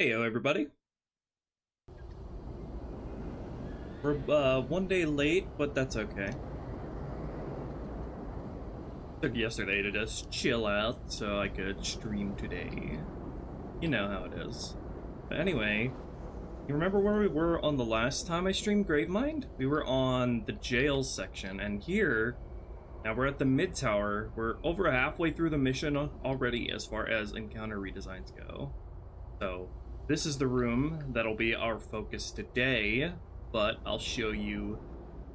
Heyo everybody. We're one day late, but that's okay. Took yesterday to just chill out so I could stream today. You know how it is. But anyway, you remember where we were on the last time I streamed Gravemind? We were on the jail section, and here, now we're at the mid tower. We're over halfway through the mission already as far as encounter redesigns go. So, this is the room that'll be our focus today, but I'll show you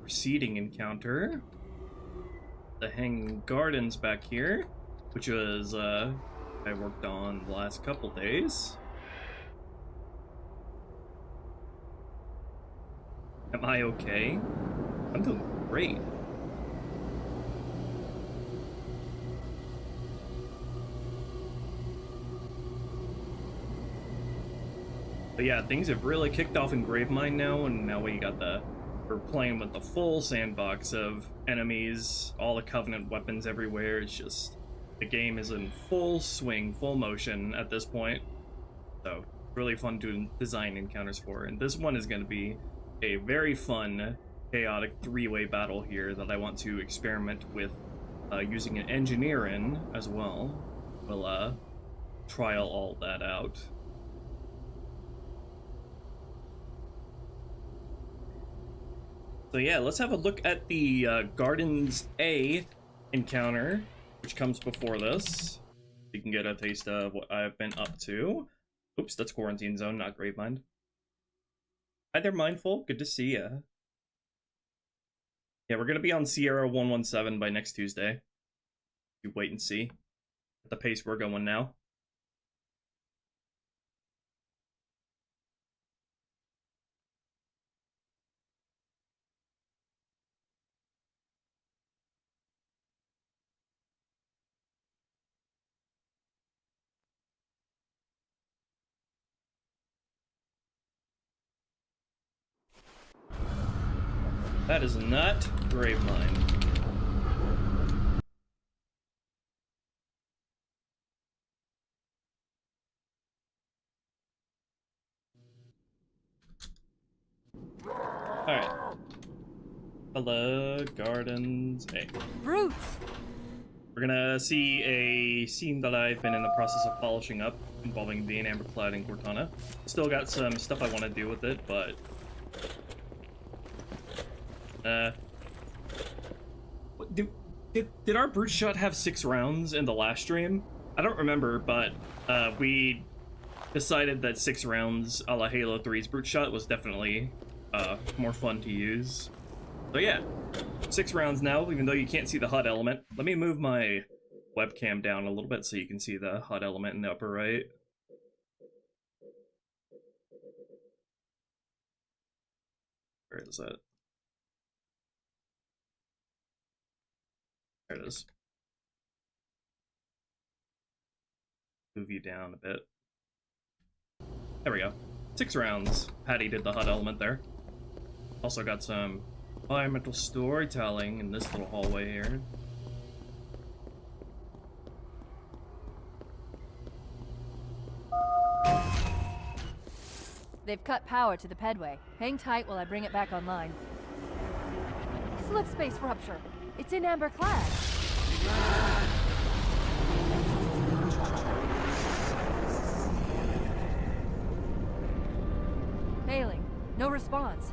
preceding encounter. The Hanging Gardens back here, which was, I worked on the last couple days. Am I okay? I'm doing great. But yeah, things have really kicked off in Gravemind now, and now we're playing with the full sandbox of enemies, all the Covenant weapons everywhere. It's just, the game is in full swing, full motion at this point. So, really fun to design encounters for. And this one is going to be a very fun, chaotic three-way battle here that I want to experiment with using an engineer in as well. We'll trial all that out. So yeah, let's have a look at the Gardens A encounter, which comes before this. You can get a taste of what I've been up to. Oops, that's Quarantine Zone, not Gravemind. Hi there, Mindful. Good to see ya. Yeah, we're gonna be on Sierra 117 by next Tuesday. You wait and see. At the pace we're going now. That is not Gravemind. Alright. Hello, Gardens A. Roots! We're gonna see a scene that I've been in the process of polishing up, involving Dean, Amberclad, and Cortana. Still got some stuff I want to do with it, but... Did our brute shot have 6 rounds in the last stream? I don't remember, but we decided that 6 rounds a la Halo 3's brute shot was definitely more fun to use. So yeah, 6 rounds now, even though you can't see the HUD element. Let me move my webcam down a little bit so you can see the HUD element in the upper right. Where is it? There it is. Move you down a bit. There we go. 6 rounds. Patty did the HUD element there. Also got some environmental storytelling in this little hallway here. They've cut power to the pedway. Hang tight while I bring it back online. Slip space rupture. It's in Amber Clad. Hailing. No response.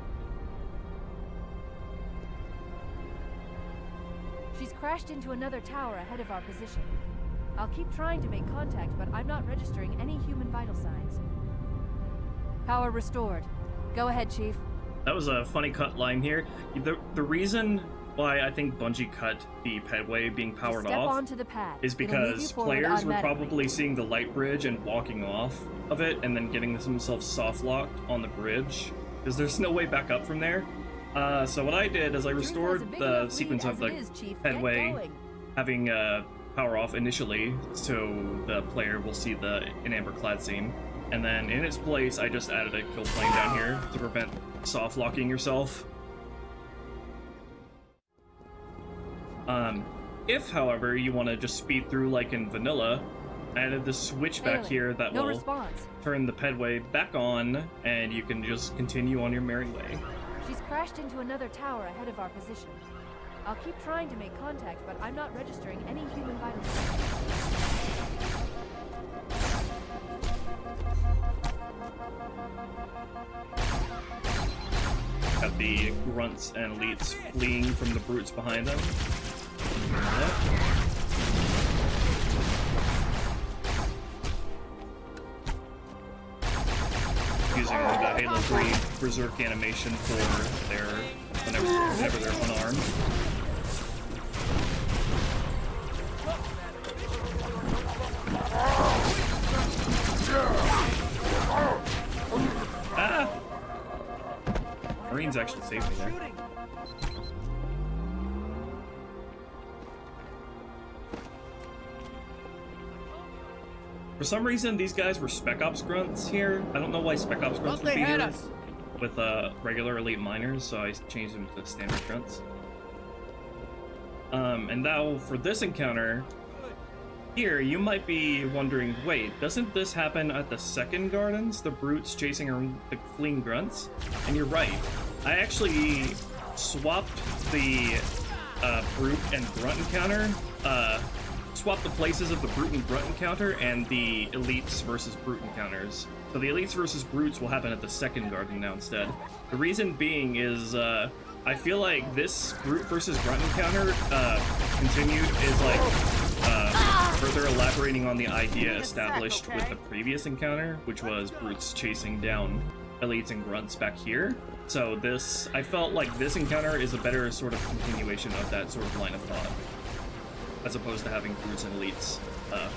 She's crashed into another tower ahead of our position. I'll keep trying to make contact, but I'm not registering any human vital signs. Power restored. Go ahead, Chief. That was a funny cut line here. The reason why I think Bungie cut the pedway being powered off onto the pad. Is because players were probably seeing the light bridge and walking off of it and then getting themselves soft locked on the bridge, because there's no way back up from there. So what I did is I restored the sequence of the pedway having power off initially, so the player will see the Amber Clad scene, and then in its place I just added a kill plane down here to prevent soft locking yourself. If, however, you want to just speed through like in vanilla, I added the switch back here that no will response. turn the pedway back on, and you can just continue on your merry way. She's crashed into another tower ahead of our position. I'll keep trying to make contact, but I'm not registering any human vital signs. Have the grunts and elites fleeing from the brutes behind them. Using the Halo 3 Berserk animation for their whenever they're unarmed. Ah! Marines actually saved me there. For some reason, these guys were Spec Ops grunts here. I don't know why Spec Ops grunts would be here with regular elite miners, so I changed them to standard grunts. And now for this encounter, here you might be wondering, wait, doesn't this happen at the second gardens? The brutes chasing the fleeing grunts? And you're right. I actually swapped the brute and grunt encounter. Swap the places of the brute and grunt encounter and the elites versus brute encounters. So the elites versus brutes will happen at the second garden now instead. The reason being is I feel like this brute versus grunt encounter continued is like further elaborating on the idea established with the previous encounter, which was brutes chasing down elites and grunts back here. So this, I felt like this encounter is a better sort of continuation of that sort of line of thought, as opposed to having brutes and elites,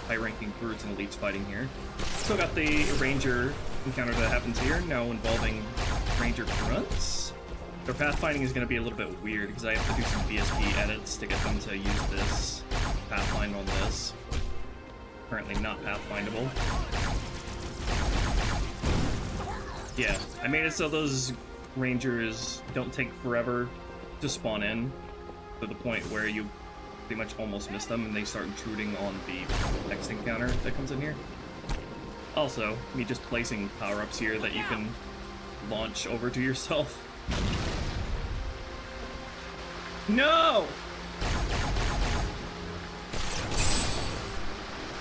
high-ranking brutes and elites fighting here. Still got the ranger encounter that happens here, now involving ranger grunts. Their pathfinding is going to be a little bit weird, because I have to do some BSP edits to get them to use this pathfind on this. Currently not pathfindable. Yeah, I made it so those rangers don't take forever to spawn in, to the point where you pretty much almost miss them and they start intruding on the next encounter that comes in here. Also, me just placing power-ups here that you can launch over to yourself. No!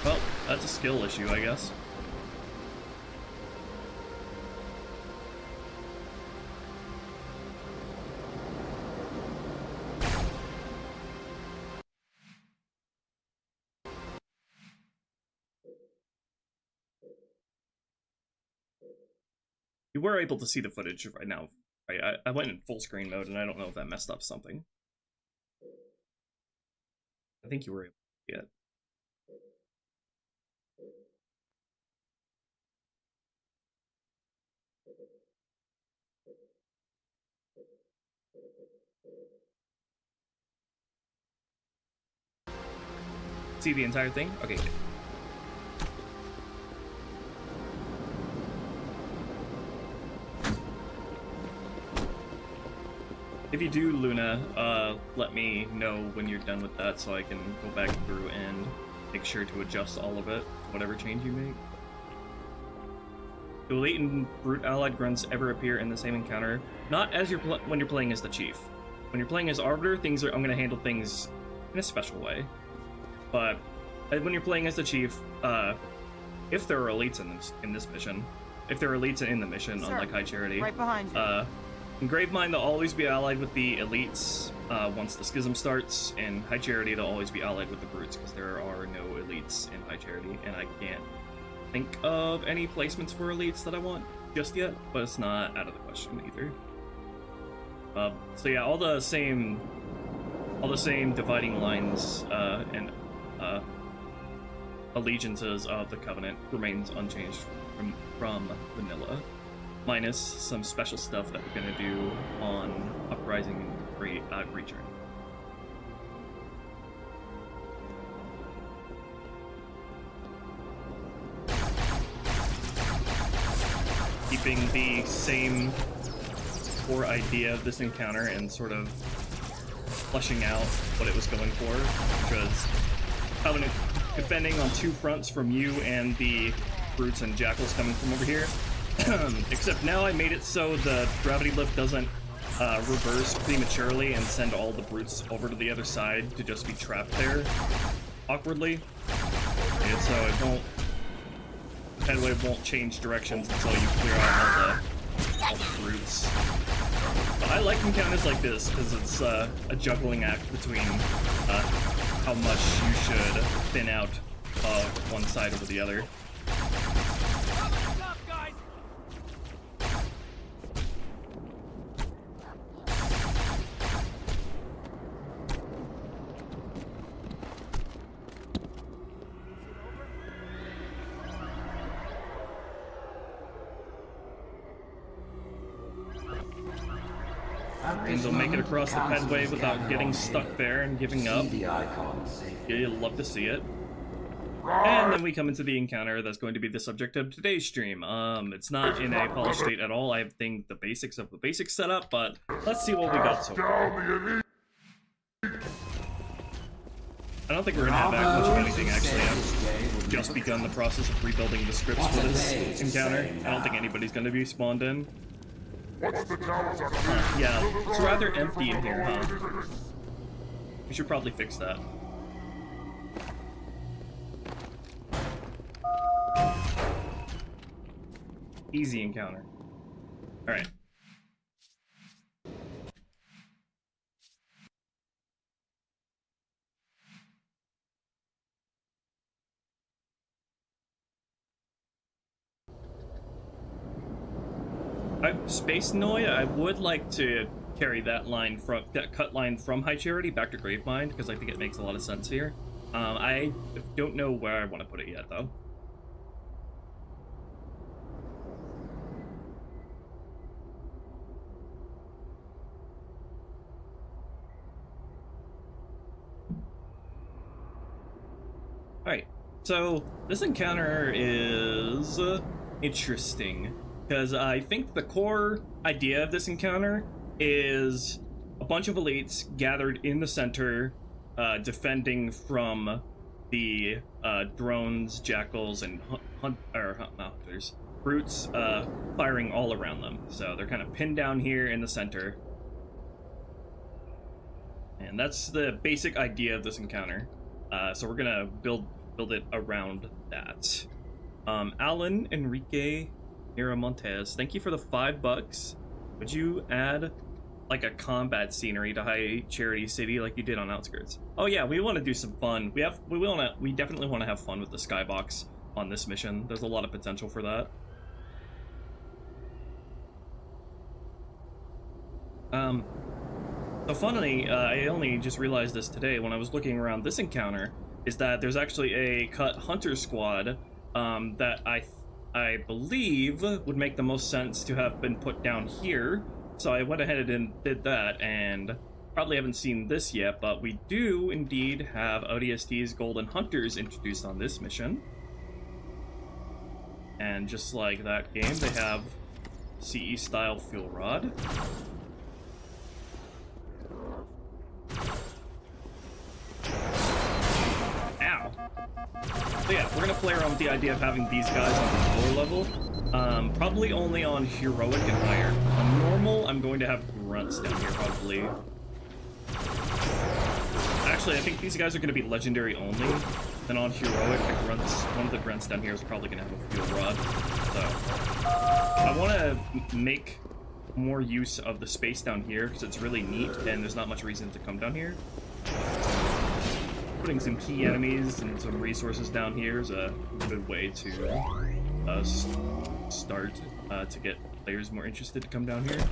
Well, that's a skill issue, I guess. You were able to see the footage right now. I went in full screen mode, and I don't know if that messed up something. I think you were able to see it. See the entire thing? Okay, good. If you do, Luna, let me know when you're done with that so I can go back through and make sure to adjust all of it, whatever change you make. Do elite and brute allied grunts ever appear in the same encounter? Not as when you're playing as the chief. When you're playing as arbiter, I'm going to handle things in a special way. But when you're playing as the chief, if there are elites in this mission, if there are elites in the mission, sir, unlike High Charity, right behind you. In Gravemind, they'll always be allied with the elites once the Schism starts. In High Charity, they'll always be allied with the brutes because there are no elites in High Charity, and I can't think of any placements for elites that I want just yet, but it's not out of the question either. So yeah, all the same dividing lines and allegiances of the Covenant remains unchanged from vanilla. Minus some special stuff that we're going to do on Uprising and Return. Keeping the same core idea of this encounter and sort of fleshing out what it was going for, which was defending on two fronts from you and the brutes and jackals coming from over here. Except now I made it so the gravity lift doesn't reverse prematurely and send all the brutes over to the other side to just be trapped there awkwardly. And so it won't, headway won't change directions until you clear out all the brutes. But I like encounters like this because it's a juggling act between how much you should thin out one side over the other. And they'll make it across the pedway without getting stuck there and giving up. You'll love to see it. And then we come into the encounter that's going to be the subject of today's stream. It's not in a polished state at all. I think the basics of the basic setup, but let's see what we got so far. I don't think we're gonna have that much of anything actually. I've just begun the process of rebuilding the scripts for this encounter. I don't think anybody's gonna be spawned in. Yeah, it's rather empty in here, huh? We should probably fix that. Easy encounter. Alright. Space Noia, I would like to carry that line from that cut line from High Charity back to Gravemind because I think it makes a lot of sense here. I don't know where I want to put it yet, though. Alright, so this encounter is interesting. Because I think the core idea of this encounter is a bunch of elites gathered in the center, defending from the drones, jackals, and hunters, brutes, firing all around them. So they're kind of pinned down here in the center. And that's the basic idea of this encounter. So we're gonna build it around that. Alan Enrique Miramontes, thank you for the $5. Would you add like a combat scenery to High Charity City like you did on Outskirts? Oh yeah, we want to do some fun. We definitely want to have fun with the skybox on this mission. There's a lot of potential for that. So funnily, I only just realized this today when I was looking around this encounter, is that there's actually a cut hunter squad that I believe would make the most sense to have been put down here. So I went ahead and did that, and probably haven't seen this yet, but we do indeed have ODST's Golden Hunters introduced on this mission. And just like that game, they have CE style fuel rod. Ow. So yeah, we're gonna play around with the idea of having these guys on the lower level. Probably only on heroic and higher. On normal, I'm going to have grunts down here, probably. Actually, I think these guys are going to be legendary only. Then on heroic, the grunts, one of the grunts down here is probably going to have a fuel rod. So I want to make more use of the space down here because it's really neat, and there's not much reason to come down here. Putting some key enemies and some resources down here is a good way to start to get players more interested to come down here.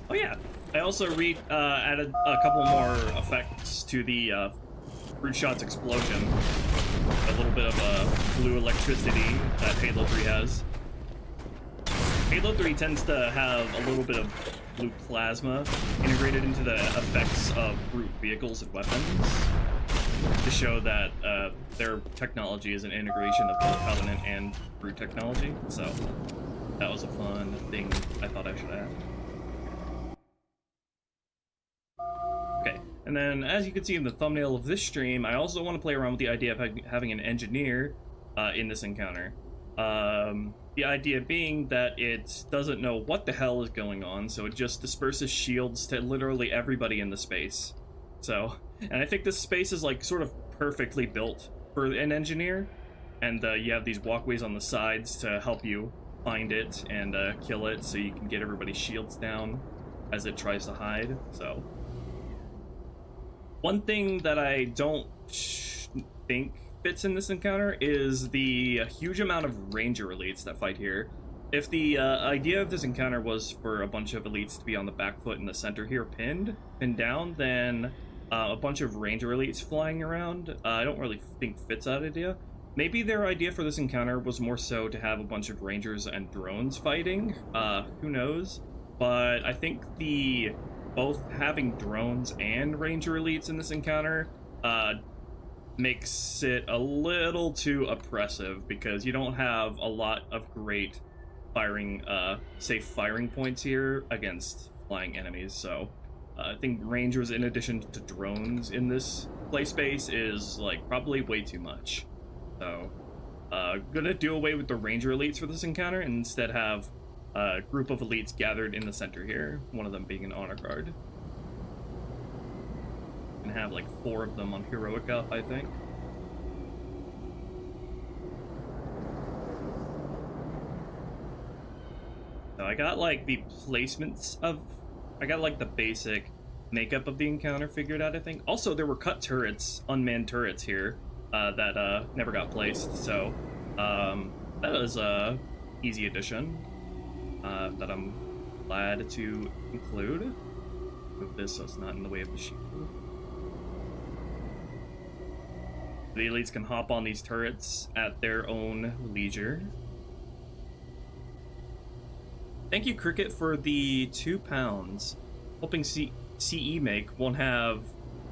Oh yeah, I also added a couple more effects to the Brute Shot's explosion. A little bit of blue electricity that Halo 3 has. Halo 3 tends to have a little bit of blue plasma integrated into the effects of brute vehicles and weapons. to show that their technology is an integration of both Covenant and Brute technology. So that was a fun thing I thought I should add. Okay, and then as you can see in the thumbnail of this stream, I also want to play around with the idea of having an engineer in this encounter. The idea being that it doesn't know what the hell is going on, so it just disperses shields to literally everybody in the space. So, and I think this space is like sort of perfectly built for an engineer, and you have these walkways on the sides to help you find it and kill it, so you can get everybody's shields down as it tries to hide. So, one thing that I don't think fits in this encounter is the huge amount of ranger elites that fight here. If the idea of this encounter was for a bunch of elites to be on the back foot in the center here, pinned down, then a bunch of ranger elites flying around, I don't really think fits that idea. Maybe their idea for this encounter was more so to have a bunch of rangers and drones fighting, who knows? But I think both having drones and ranger elites in this encounter makes it a little too oppressive, because you don't have a lot of great safe firing points here against flying enemies. So I think rangers in addition to drones in this play space is like probably way too much. So gonna do away with the ranger elites for this encounter and instead have a group of elites gathered in the center here, one of them being an honor guard. And have like 4 of them on heroic up, I think. So I got like the placements of, I got like the basic makeup of the encounter figured out, I think. Also, there were cut turrets, unmanned turrets here that never got placed. So that was a easy addition that I'm glad to include. Move this so it's not in the way of the shield. The elites can hop on these turrets at their own leisure. Thank you, Cricket, for the £2. Hoping CE make won't have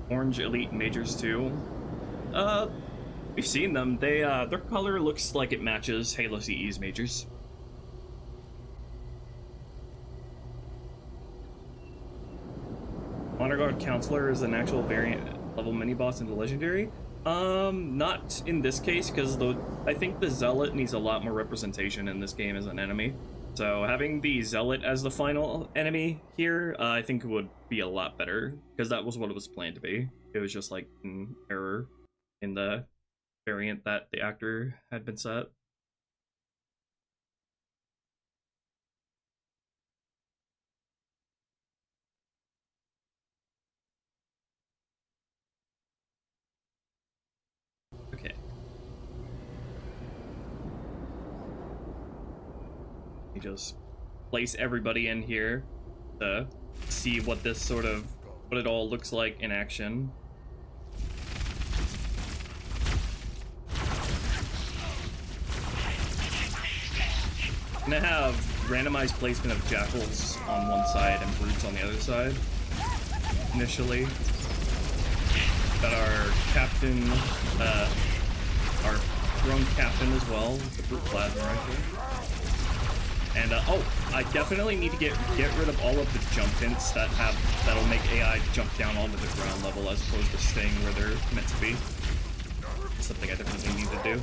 orange elite majors too. We've seen them. Their color looks like it matches Halo CE's majors. Honor Guard Counselor is an actual variant level mini boss in the Legendary. Not in this case, because I think the Zealot needs a lot more representation in this game as an enemy. So having the Zealot as the final enemy here, I think would be a lot better, because that was what it was planned to be. It was just like an error in the variant that the actor had been set. Okay. You just place everybody in here to see what it all looks like in action. I'm gonna have randomized placement of jackals on one side and brutes on the other side initially. Got our captain, our drone captain as well, with the brute plasma rifle. And oh, I definitely need to get rid of all of the jump hints that'll make AI jump down onto the ground level as opposed to staying where they're meant to be. Something I definitely need to do.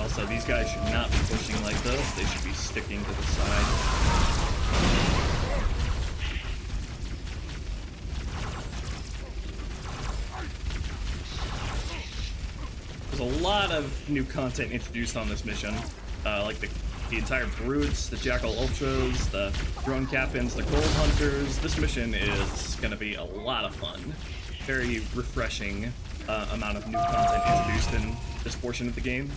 Also, these guys should not be pushing like this. They should be sticking to the side. There's a lot of new content introduced on this mission, like the entire brutes, the jackal ultras, the drone captains, the gold hunters. This mission is going to be a lot of fun. Very refreshing amount of new content introduced in this portion of the game.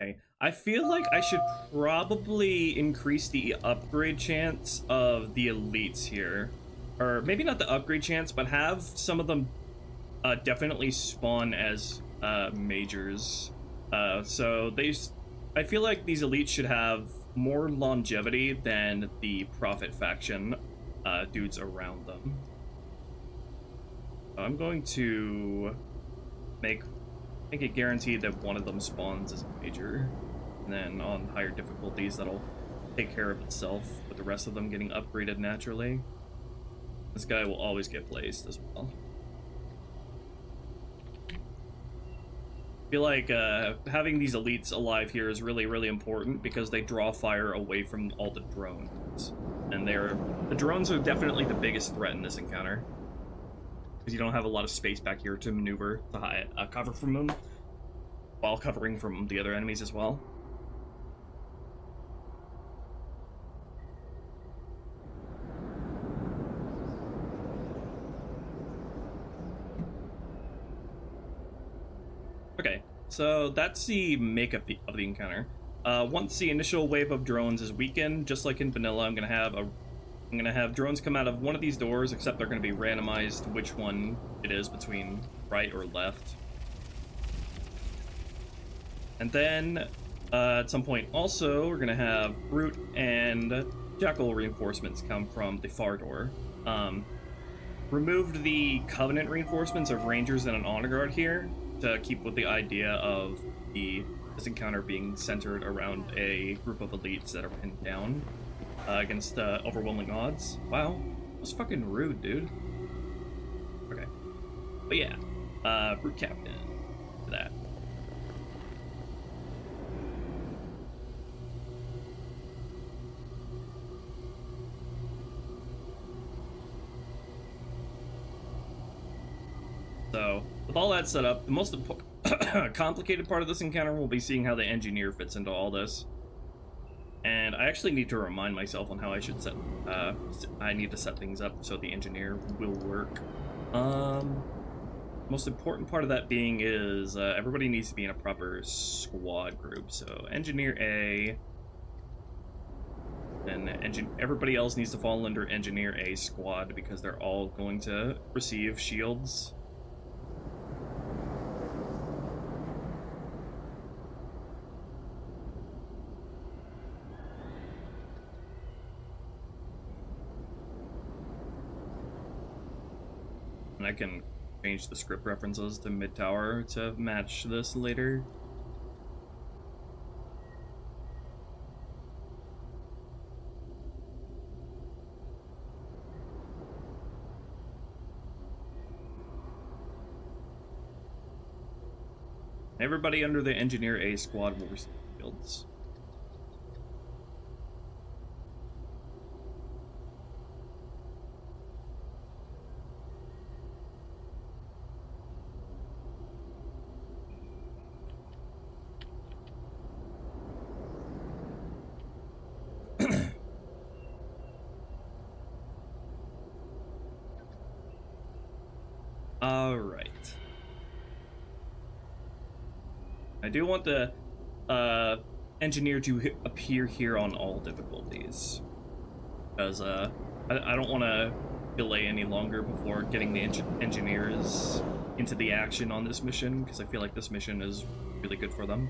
Okay, I feel like I should probably increase the upgrade chance of the elites here. Or maybe not the upgrade chance, but have some of them definitely spawn as majors. So I feel like these elites should have more longevity than the Prophet faction dudes around them. I'm going to make it guaranteed that one of them spawns as a major, and then on higher difficulties that'll take care of itself, with the rest of them getting upgraded naturally. This guy will always get placed as well. I feel like having these elites alive here is really, really important because they draw fire away from all the drones. And the drones are definitely the biggest threat in this encounter. Because you don't have a lot of space back here to maneuver to cover from them, while covering from the other enemies as well. Okay, so that's the makeup of the encounter. Once the initial wave of drones is weakened, just like in vanilla, I'm gonna have drones come out of one of these doors, except they're gonna be randomized which one it is between right or left. And then at some point also we're gonna have Brute and Jackal reinforcements come from the far door. Removed the Covenant reinforcements of Rangers and an Honor Guard here to keep with the idea of this encounter being centered around a group of elites that are pinned down against overwhelming odds. Wow, that was fucking rude, dude. Okay, but yeah, Brute Captain for that. So, with all that set up, the most complicated part of this encounter will be seeing how the engineer fits into all this. And I actually need to remind myself on how I should set, I need to set things up so the engineer will work. Most important part of that being is everybody needs to be in a proper squad group. So Engineer A, and everybody else needs to fall under Engineer A squad because they're all going to receive shields. And I can change the script references to mid-tower to match this later. Everybody under the Engineer A squad will receive shields. Alright. I do want the engineer to appear here on all difficulties. Because I don't want to delay any longer before getting the engineers into the action on this mission, because I feel like this mission is really good for them.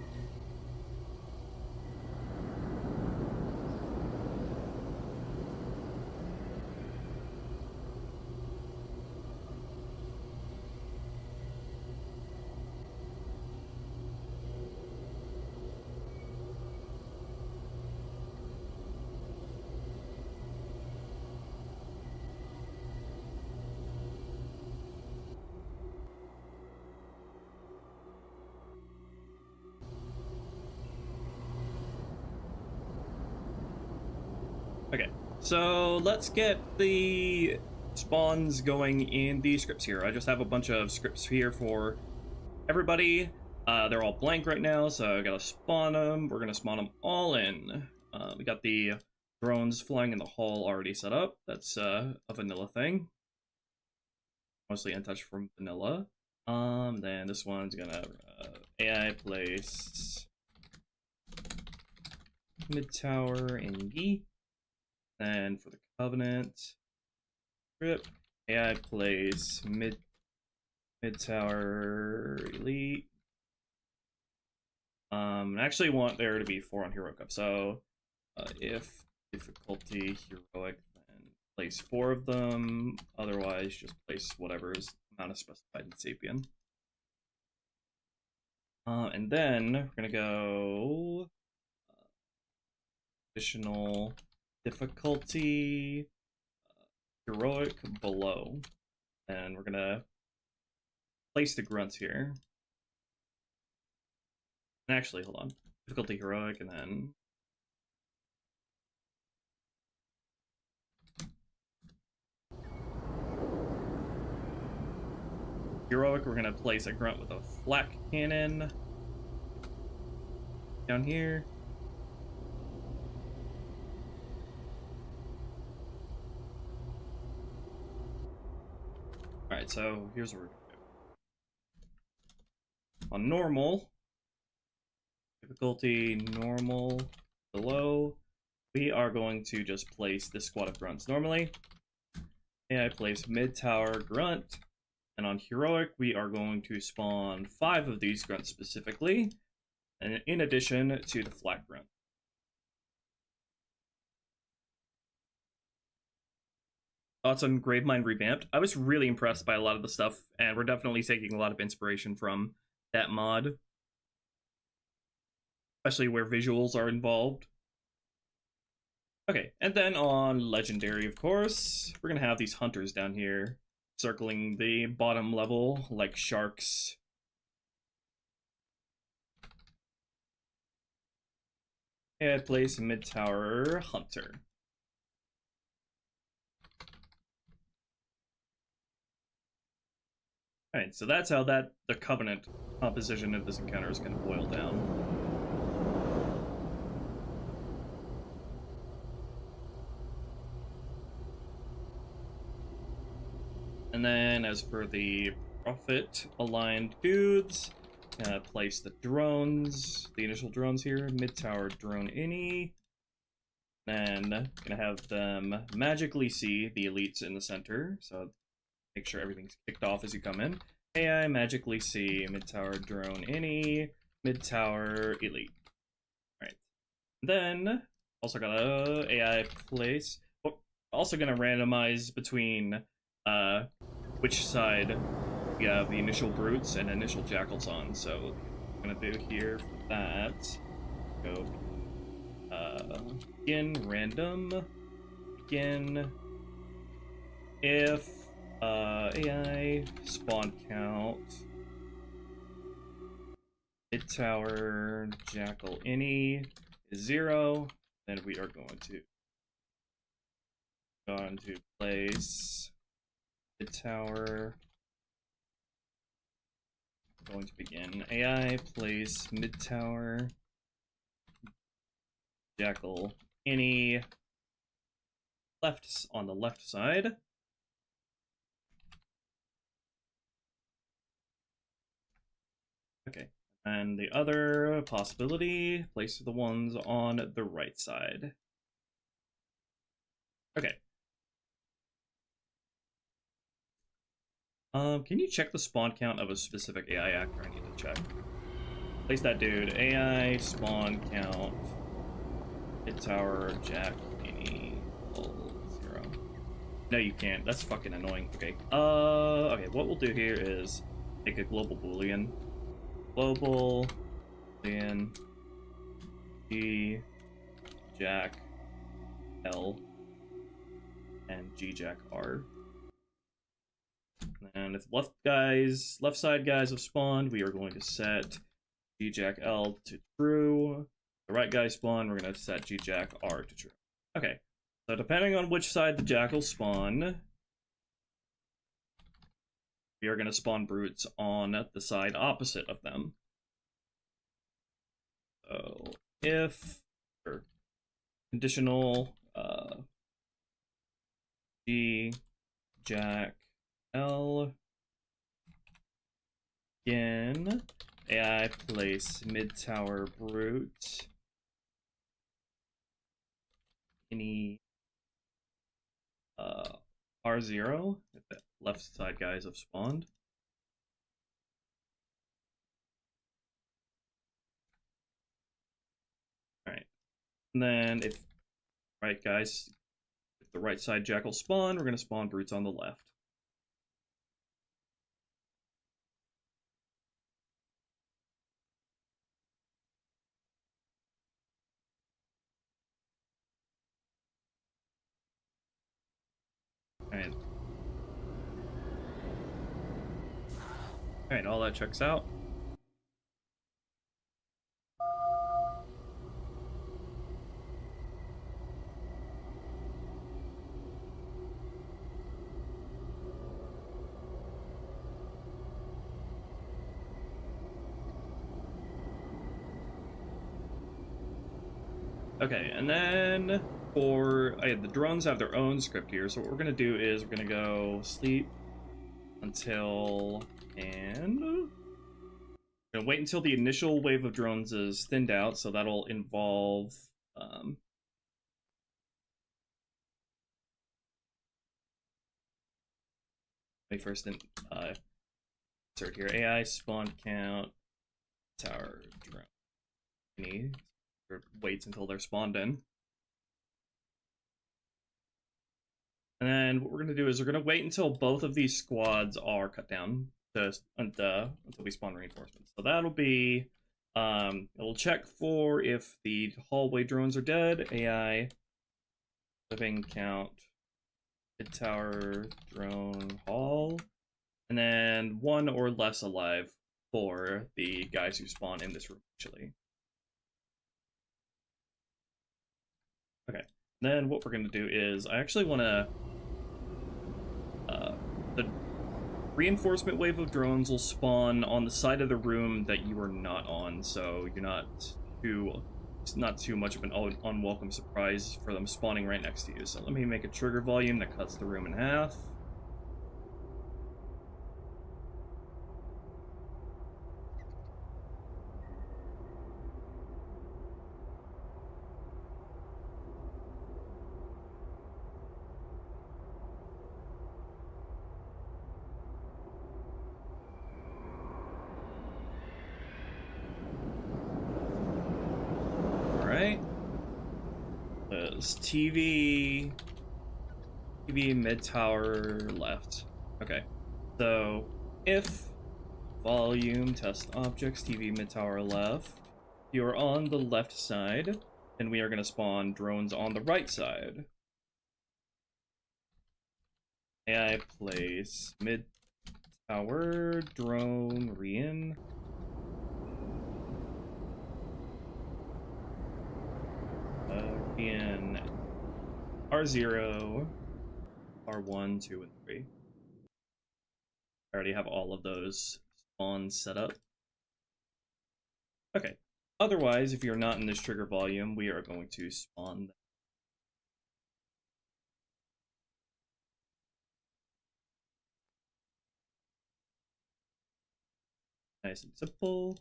Okay, so let's get the spawns going in the scripts here. I just have a bunch of scripts here for everybody. They're all blank right now, so I gotta spawn them. We're gonna spawn them all in. We got the drones flying in the hall already set up. That's a vanilla thing. Mostly untouched from vanilla. Then this one's gonna AI place mid-tower in E. Then for the Covenant script, AI place mid-tower elite. I actually want there to be 4 on Hero Cup, so If difficulty heroic, then place 4 of them. Otherwise, just place whatever is amount of specified in Sapien. And then we're gonna go additional difficulty heroic below, and we're gonna place the grunts here. And actually, hold on, difficulty heroic, and then heroic, we're gonna place a grunt with a flak cannon down here. Alright, so here's what we're gonna do. On normal, difficulty normal below, we are going to just place this squad of grunts normally. And I place mid tower grunt. And on heroic, we are going to spawn 5 of these grunts specifically, and in addition to the flak grunt. Thoughts on Gravemind Revamped? I was really impressed by a lot of the stuff, and we're definitely taking a lot of inspiration from that mod, especially where visuals are involved. Okay, and then on Legendary, of course, we're gonna have these hunters down here, circling the bottom level like sharks. And place mid-tower hunter. Alright, so that's how the Covenant composition of this encounter is going to boil down. And then, as for the Prophet-aligned dudes, place the drones, the initial drones here, mid-tower drone any. Then, gonna have them magically see the elites in the center, so make sure everything's kicked off as you come in. AI magically see mid-tower drone any, mid-tower elite. Alright. Then, also got AI place. Also gonna randomize between which side we have the initial brutes and initial jackals on. So what I'm gonna do here for that, go begin random, begin if AI spawn count mid tower jackal any is 0, then we are going to go on to place mid tower. Going to begin AI place mid tower jackal any left on the left side. Okay, and the other possibility, place the ones on the right side. Okay. Can you check the spawn count of a specific AI actor? I need to check. Place that dude. AI spawn count. Mid tower jack any 0. No, you can't. That's fucking annoying. Okay. Okay. What we'll do here is make a global boolean. Global boolean G jack L and G jack R. And if left side guys have spawned, we are going to set G jack L to true. The right guy spawn, we're going to set G jack R to true. Okay, so depending on which side the jackals spawn, we are going to spawn brutes on the side opposite of them. So if conditional G jack L again AI place mid tower brute any R0 if the left side guys have spawned. Alright. And then if, right guys, if the right side jackals spawn, we're going to spawn brutes on the left. Alright. Alright, all that checks out. Okay, and then for the drones have their own script here, so what we're gonna do is we're gonna go sleep until and we're gonna wait until the initial wave of drones is thinned out, so that'll involve first insert here AI spawn count tower drone. Waits until they're spawned in. And then what we're going to do is we're going to wait until both of these squads are cut down until we spawn reinforcements. So that'll be, it'll check for if the hallway drones are dead, AI, living count, mid-tower, drone, hall, and then 1 or less alive for the guys who spawn in this room, actually. Okay, then what we're going to do is, I actually want to, the reinforcement wave of drones will spawn on the side of the room that you are not on, so you're not too much of an unwelcome surprise for them spawning right next to you. So let me make a trigger volume that cuts the room in half. TV mid-tower left. Okay, so if volume test objects TV mid-tower left, you're on the left side, and we are going to spawn drones on the right side. AI place mid-tower drone re-in. In R0, R1, 2, and 3. I already have all of those spawns set up. Okay. Otherwise, if you're not in this trigger volume, we are going to spawn them. Nice and simple.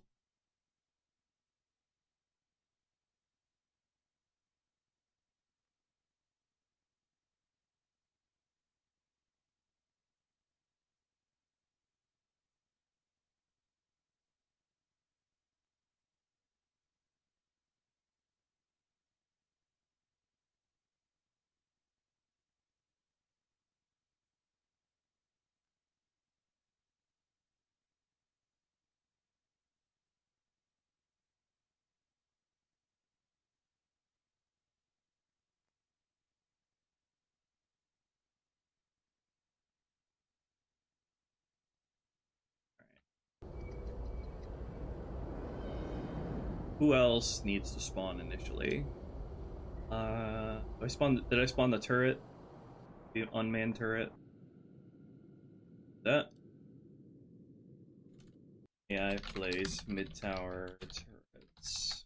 Who else needs to spawn initially? Did I spawn the turret? The unmanned turret? That? Yeah, I place mid-tower turrets.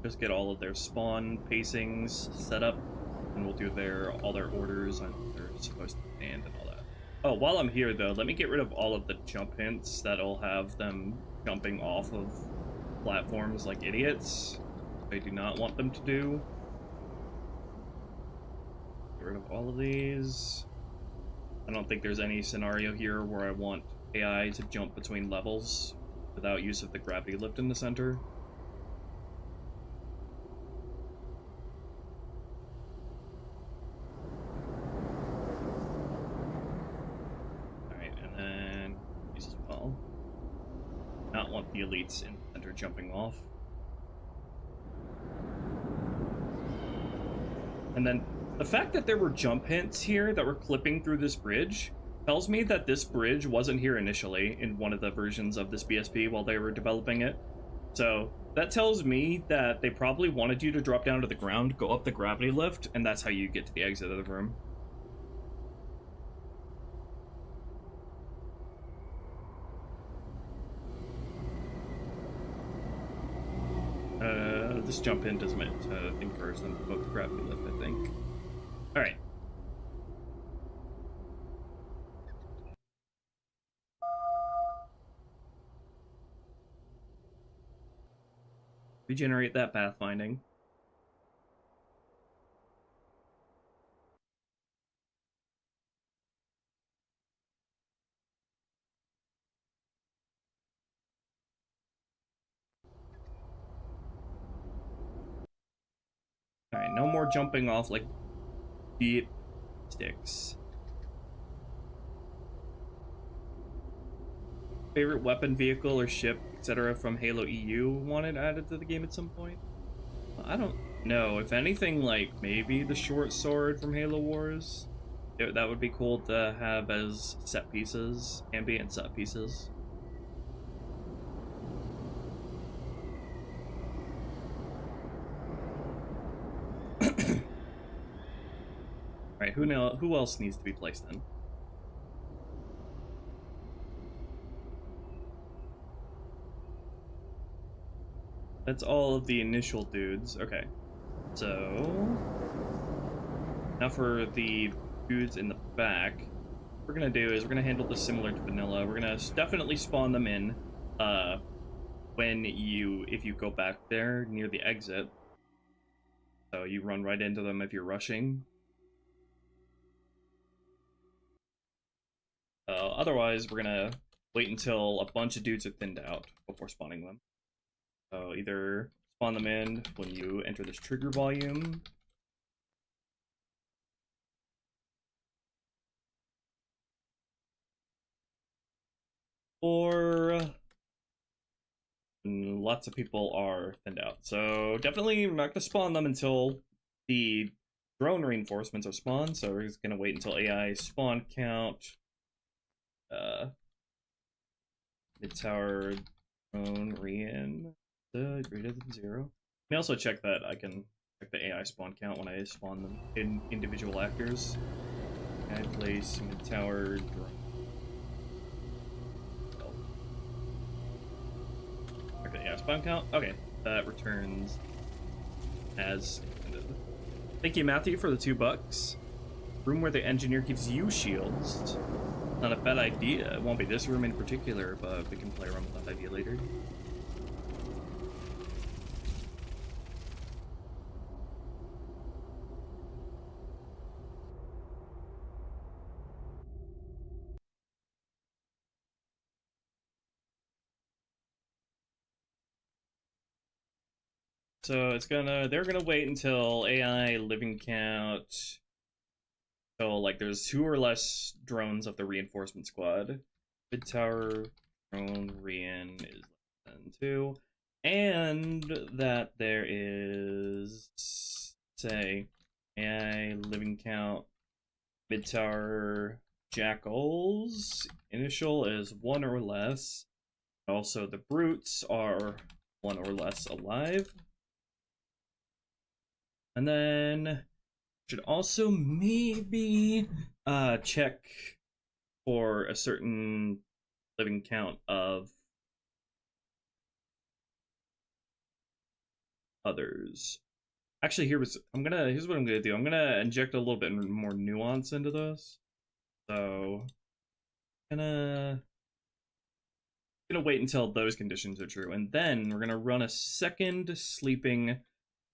Just get all of their spawn pacings set up, and we'll do all their orders and they're supposed to stand and all that. Oh, while I'm here though, let me get rid of all of the jump hints that'll have them jumping off of platforms like idiots. I do not want them to do. Get rid of all of these. I don't think there's any scenario here where I want AI to jump between levels without use of the gravity lift in the center. Alright, and then these as well. Not want the elites in the center jumping off. And then the fact that there were jump hints here that were clipping through this bridge tells me that this bridge wasn't here initially in one of the versions of this BSP while they were developing it. So that tells me that they probably wanted you to drop down to the ground, go up the gravity lift, and that's how you get to the exit of the room. This jump hint is meant to encourage them to go up the gravity lift, I think. Alright. Regenerate that pathfinding. Alright, no more jumping off like deep sticks. Favorite weapon, vehicle, or ship, etc. from Halo EU wanted added to the game at some point? I don't know. If anything, like maybe the short sword from Halo Wars. That would be cool to have as set pieces, ambient set pieces. Alright, who else needs to be placed in? That's all of the initial dudes. Okay. So now for the dudes in the back, what we're gonna do is we're gonna handle this similar to vanilla. We're gonna definitely spawn them in if you go back there near the exit. So you run right into them if you're rushing. Otherwise, we're gonna wait until a bunch of dudes are thinned out before spawning them. So either spawn them in when you enter this trigger volume, or lots of people are thinned out. So definitely we're not going to spawn them until the drone reinforcements are spawned. So we're just going to wait until AI spawn count. Mid-tower drone rein greater than 0. You can also check that I can check the AI spawn count when I spawn them in individual actors. I place mid-tower drone. Okay, yeah, spawn count. Okay, that returns as intended. Thank you, Matthew, for the $2. Room where the engineer gives you shields. Not a bad idea. It won't be this room in particular, but we can play around with that idea later. So they're gonna wait until AI living count. So like there's 2 or less drones of the reinforcement squad. Mid tower drone rein is less than 2. And that there is, say, AI living count mid tower jackals. Initial is 1 or less. Also the brutes are 1 or less alive. And then should also maybe check for a certain living count of others. Actually, here's what I'm gonna do. I'm gonna inject a little bit more nuance into this. So gonna wait until those conditions are true, and then we're gonna run a second sleeping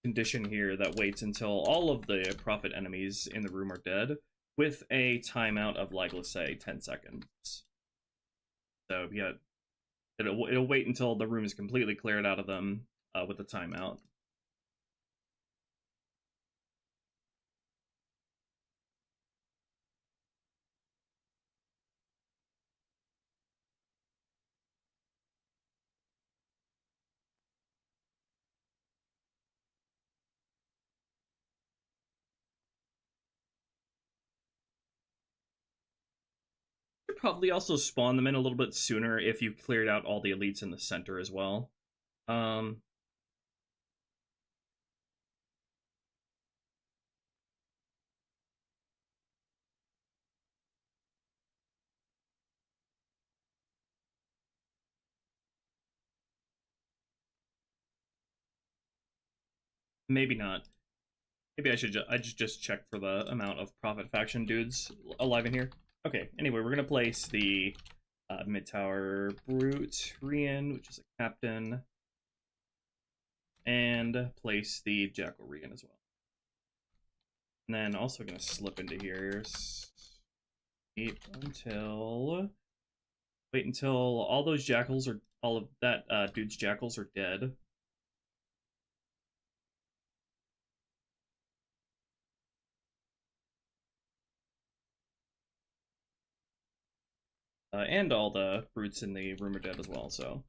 condition here that waits until all of the prophet enemies in the room are dead. with a timeout of, like, let's say 10 seconds. So yeah, it'll wait until the room is completely cleared out of them with the timeout. Could probably also spawn them in a little bit sooner if you cleared out all the elites in the center as well. Maybe not. Maybe I should just check for the amount of Prophet faction dudes alive in here. Okay, anyway, we're gonna place the mid-tower Brute Rian, which is a captain, and place the Jackal Rian as well. And then also gonna slip into here. Wait until all those jackals are all of that dude's jackals are dead. And all the brutes in the room are dead as well, so.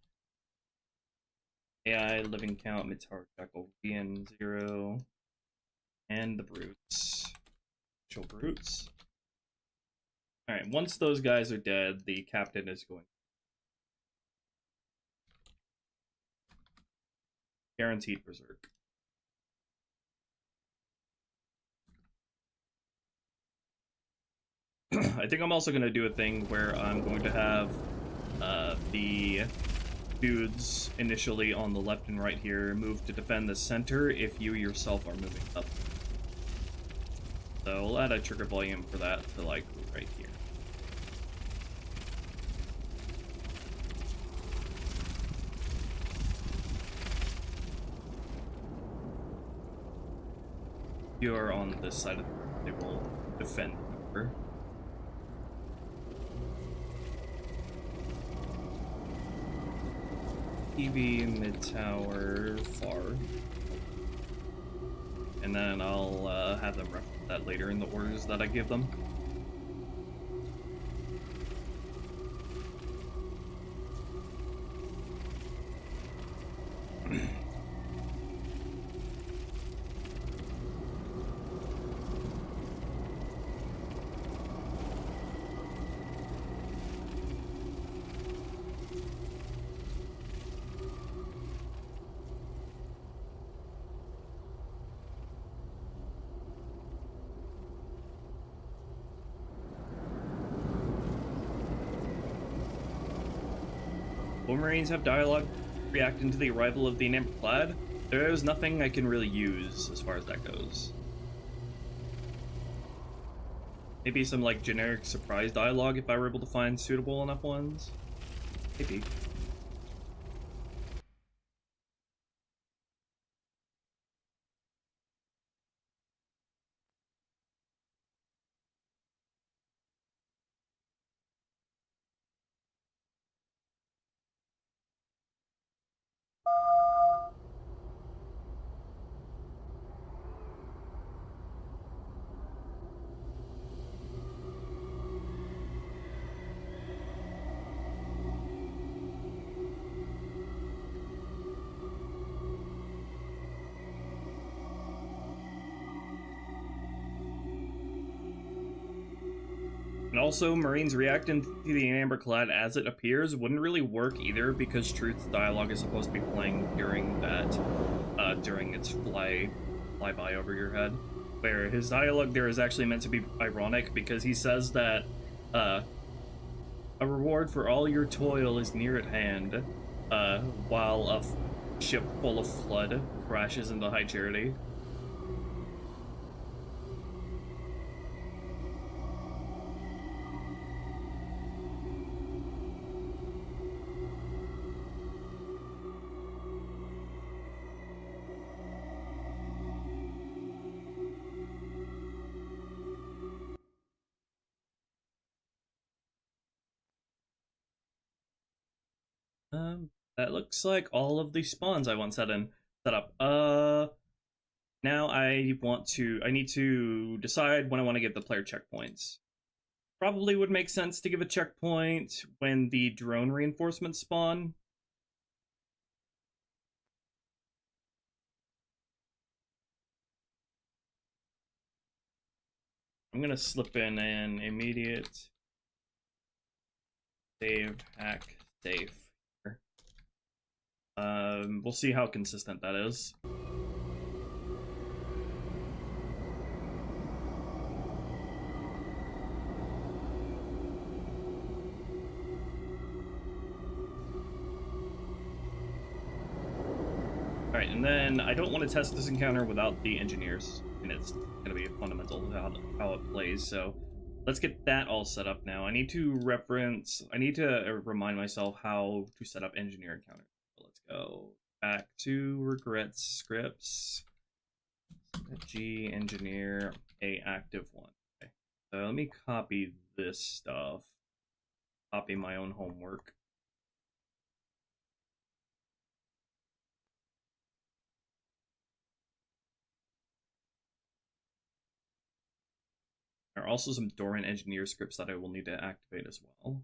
AI, living count, mid-tower jackal, Rian 0. And the brutes. Actual brutes. Alright, once those guys are dead, the captain is going. Guaranteed berserk. I think I'm also going to do a thing where I'm going to have the dudes initially on the left and right here move to defend the center if you yourself are moving up. So we'll add a trigger volume for that to, like, right here. If you are on this side of the room, they will defend over. TV, mid-tower, far. And then I'll have them reference that later in the orders that I give them. Will Marines have dialogue reacting to the arrival of the Amberclad? There's nothing I can really use as far as that goes. Maybe some, like, generic surprise dialogue if I were able to find suitable enough ones. Maybe. And also, Marines reacting to the Amberclad as it appears wouldn't really work either, because Truth's dialogue is supposed to be playing during that, during its flyby over your head. Where his dialogue there is actually meant to be ironic, because he says that, a reward for all your toil is near at hand, while a ship full of flood crashes into High Charity. That looks like all of the spawns I want set up. Now I need to decide when I want to give the player checkpoints. Probably would make sense to give a checkpoint when the drone reinforcements spawn. I'm gonna slip in an immediate save hack safe here. We'll see how consistent that is. Alright, and then I don't want to test this encounter without the engineers, and it's going to be fundamental to how it plays, so let's get that all set up now. I need to remind myself how to set up engineer encounters. So let's go back to regrets scripts, G engineer a active one. Okay. So let me copy this stuff, copy my own homework. There are also some Doran engineer scripts that I will need to activate as well.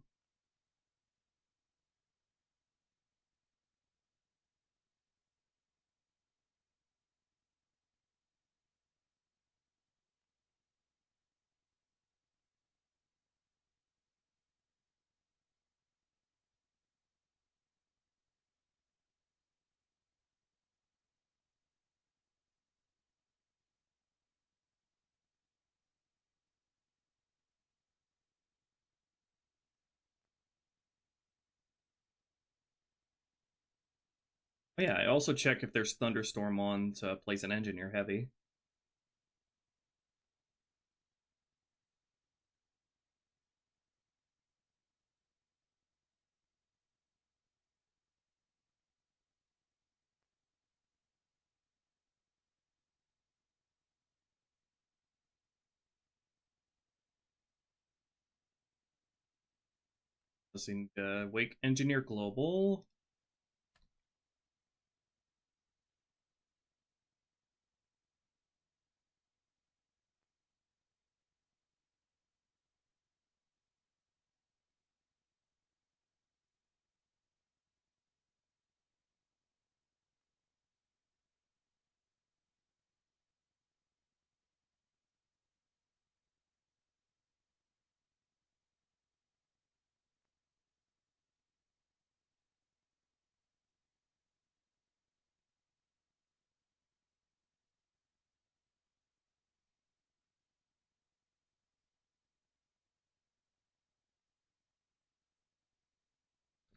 Oh yeah, I also check if there's Thunderstorm on to place an engineer heavy. Listening Wake Engineer Global.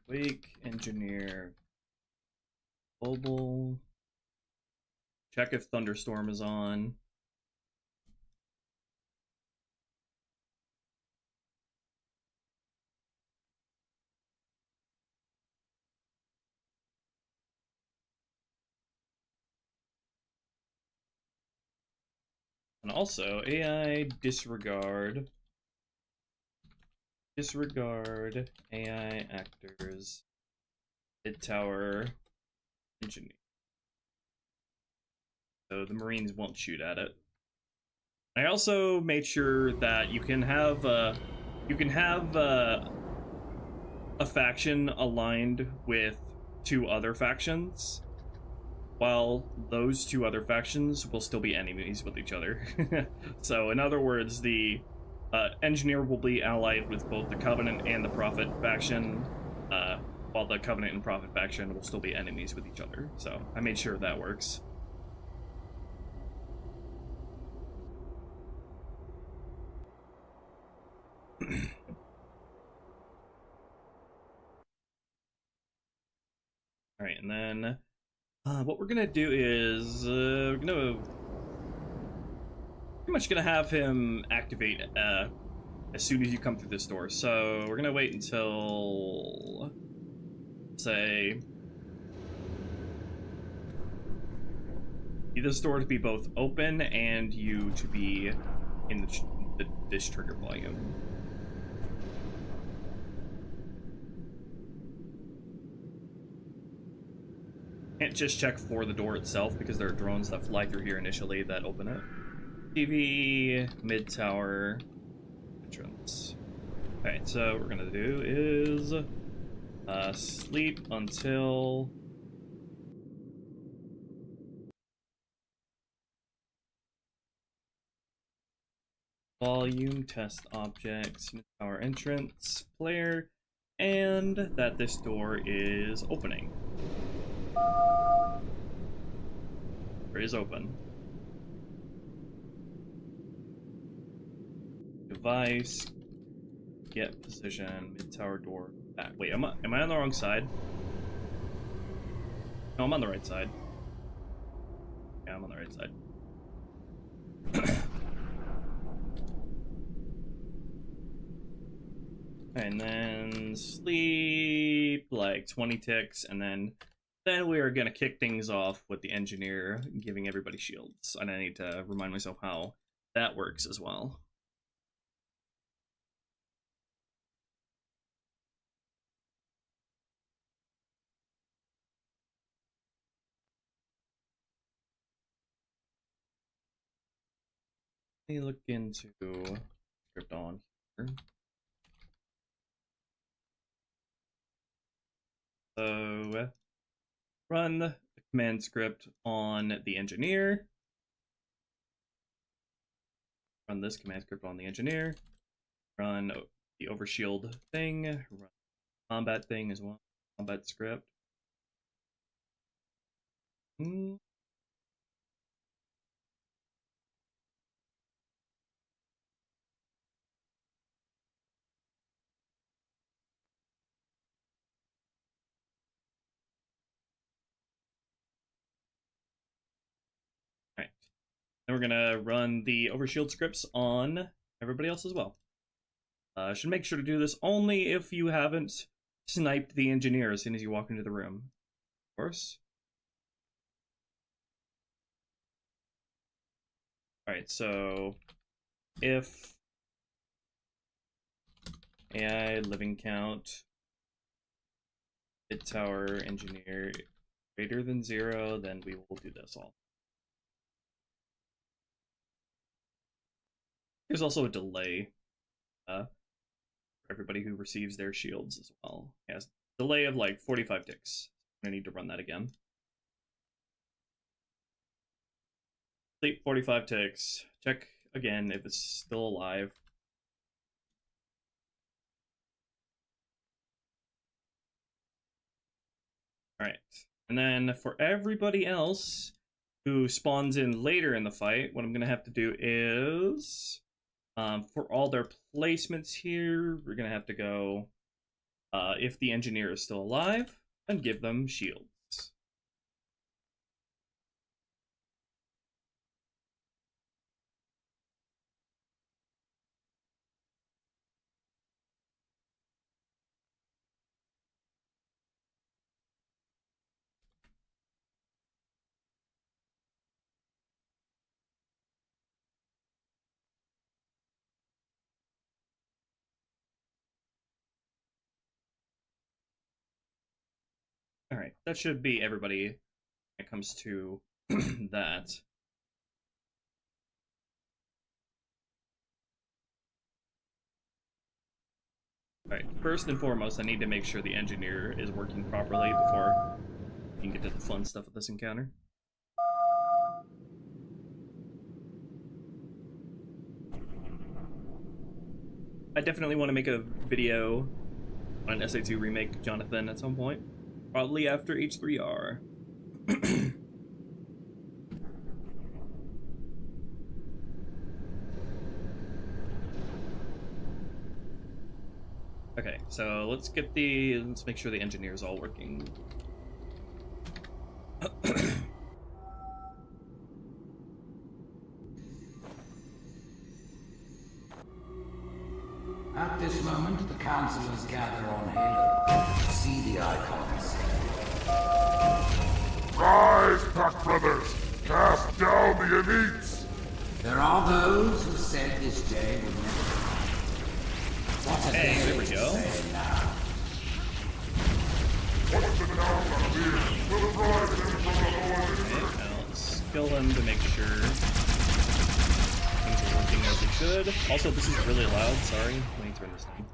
Wake Engineer Global. Check if Thunderstorm is on. And also, AI disregard AI actors, mid tower engineer. So the Marines won't shoot at it. I also made sure that you can have a faction aligned with two other factions, while those two other factions will still be enemies with each other. So in other words, the engineer will be allied with both the Covenant and the Prophet faction, while the Covenant and Prophet faction will still be enemies with each other. So I made sure that works. Alright, and then what we're gonna do is we're pretty much gonna have him activate as soon as you come through this door. So we're gonna wait until, say, this door to be both open and you to be in this trigger volume. Can't just check for the door itself because there are drones that fly through here initially that open it. TV, mid tower, entrance. Alright, so what we're gonna do is sleep until volume, test objects, mid tower entrance, player, and that this door is opening. Door is open. Device, get position, mid tower door, back. Wait, am I on the wrong side? No, I'm on the right side. Yeah, I'm on the right side. And then sleep like 20 ticks, and then we are gonna kick things off with the engineer giving everybody shields. And I need to remind myself how that works as well. Let me look into script on here. So run the command script on the engineer. Run this command script on the engineer. Run the overshield thing. Run the combat thing as well. Combat script. Alright. Then we're gonna run the overshield scripts on everybody else as well. Should make sure to do this only if you haven't sniped the engineer as soon as you walk into the room. Of course. Alright, so if AI living count mid tower engineer greater than 0, then we will do this all. There's also a delay for everybody who receives their shields as well. Yes, delay of like 45 ticks. I need to run that again. Sleep 45 ticks. Check again if it's still alive. Alright. And then for everybody else who spawns in later in the fight, what I'm going to have to do is, for all their placements here, we're going to have to go, if the engineer is still alive, and give them shields. Alright, that should be everybody when it comes to that. Alright, first and foremost, I need to make sure the engineer is working properly before we can get to the fun stuff of this encounter. I definitely want to make a video on an SA2 remake Jonathan at some point. Probably after H3R. Okay, so let's make sure the engineer's all working. At this moment, the councillors gather on Halo. See the icons. Rise, Pack Brothers! Cast down the elites! There are those who said this day would never come. What are they there we to go. say now? Once the town appears, we'll rise and kill him to make sure things are working as they should. Also, this is really loud, sorry. Let me turn this down.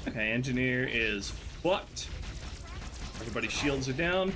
Okay, engineer is fucked. Everybody's shields are down.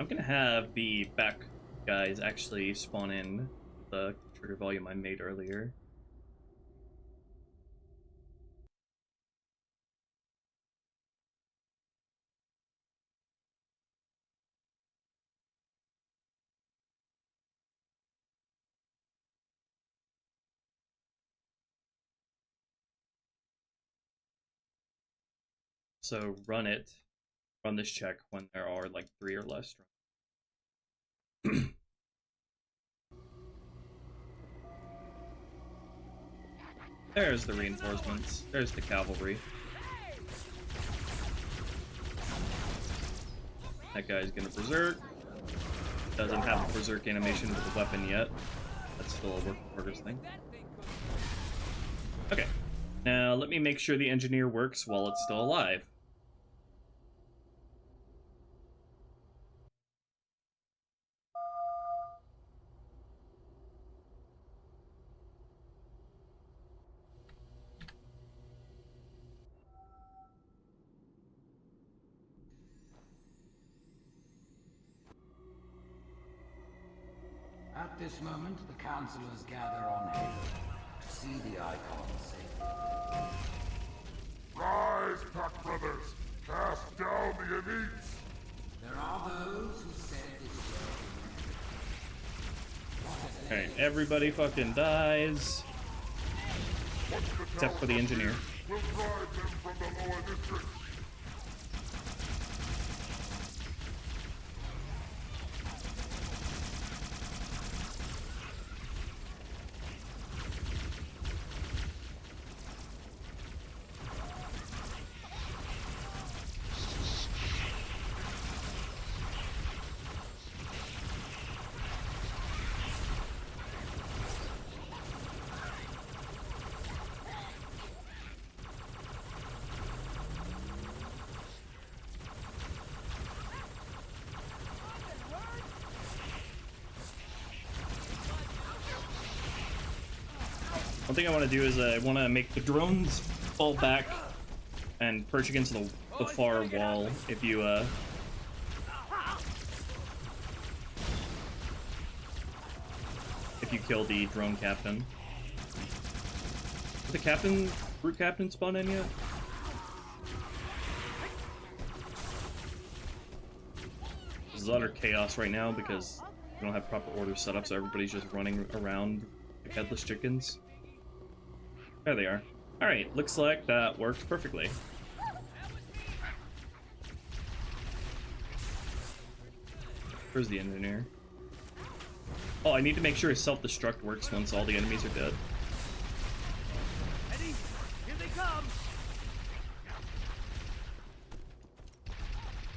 I'm gonna have the back guys actually spawn in the trigger volume I made earlier. So run this check when there are like 3 or less. There's the reinforcements. There's the cavalry. That guy's gonna berserk. Doesn't have a berserk animation with the weapon yet. That's still a work in progress thing. Okay. Now let me make sure the engineer works while it's still alive. At this moment, the councillors gather on Halo to see the icon safely. Rise, Pack Brothers! Cast down the elites! There are those who said this Alright, everybody fucking dies. Except for the engineer. We'll drive them from the lower districts! One thing I want to do is I want to make the drones fall back and perch against the far wall if you kill the drone captain. Did the brute captain spawn in yet? There's utter chaos right now because we don't have proper order set up, so everybody's just running around like headless chickens. There they are. Alright, looks like that worked perfectly. Where's the engineer? Oh, I need to make sure his self-destruct works once all the enemies are dead. Eddie, here they come!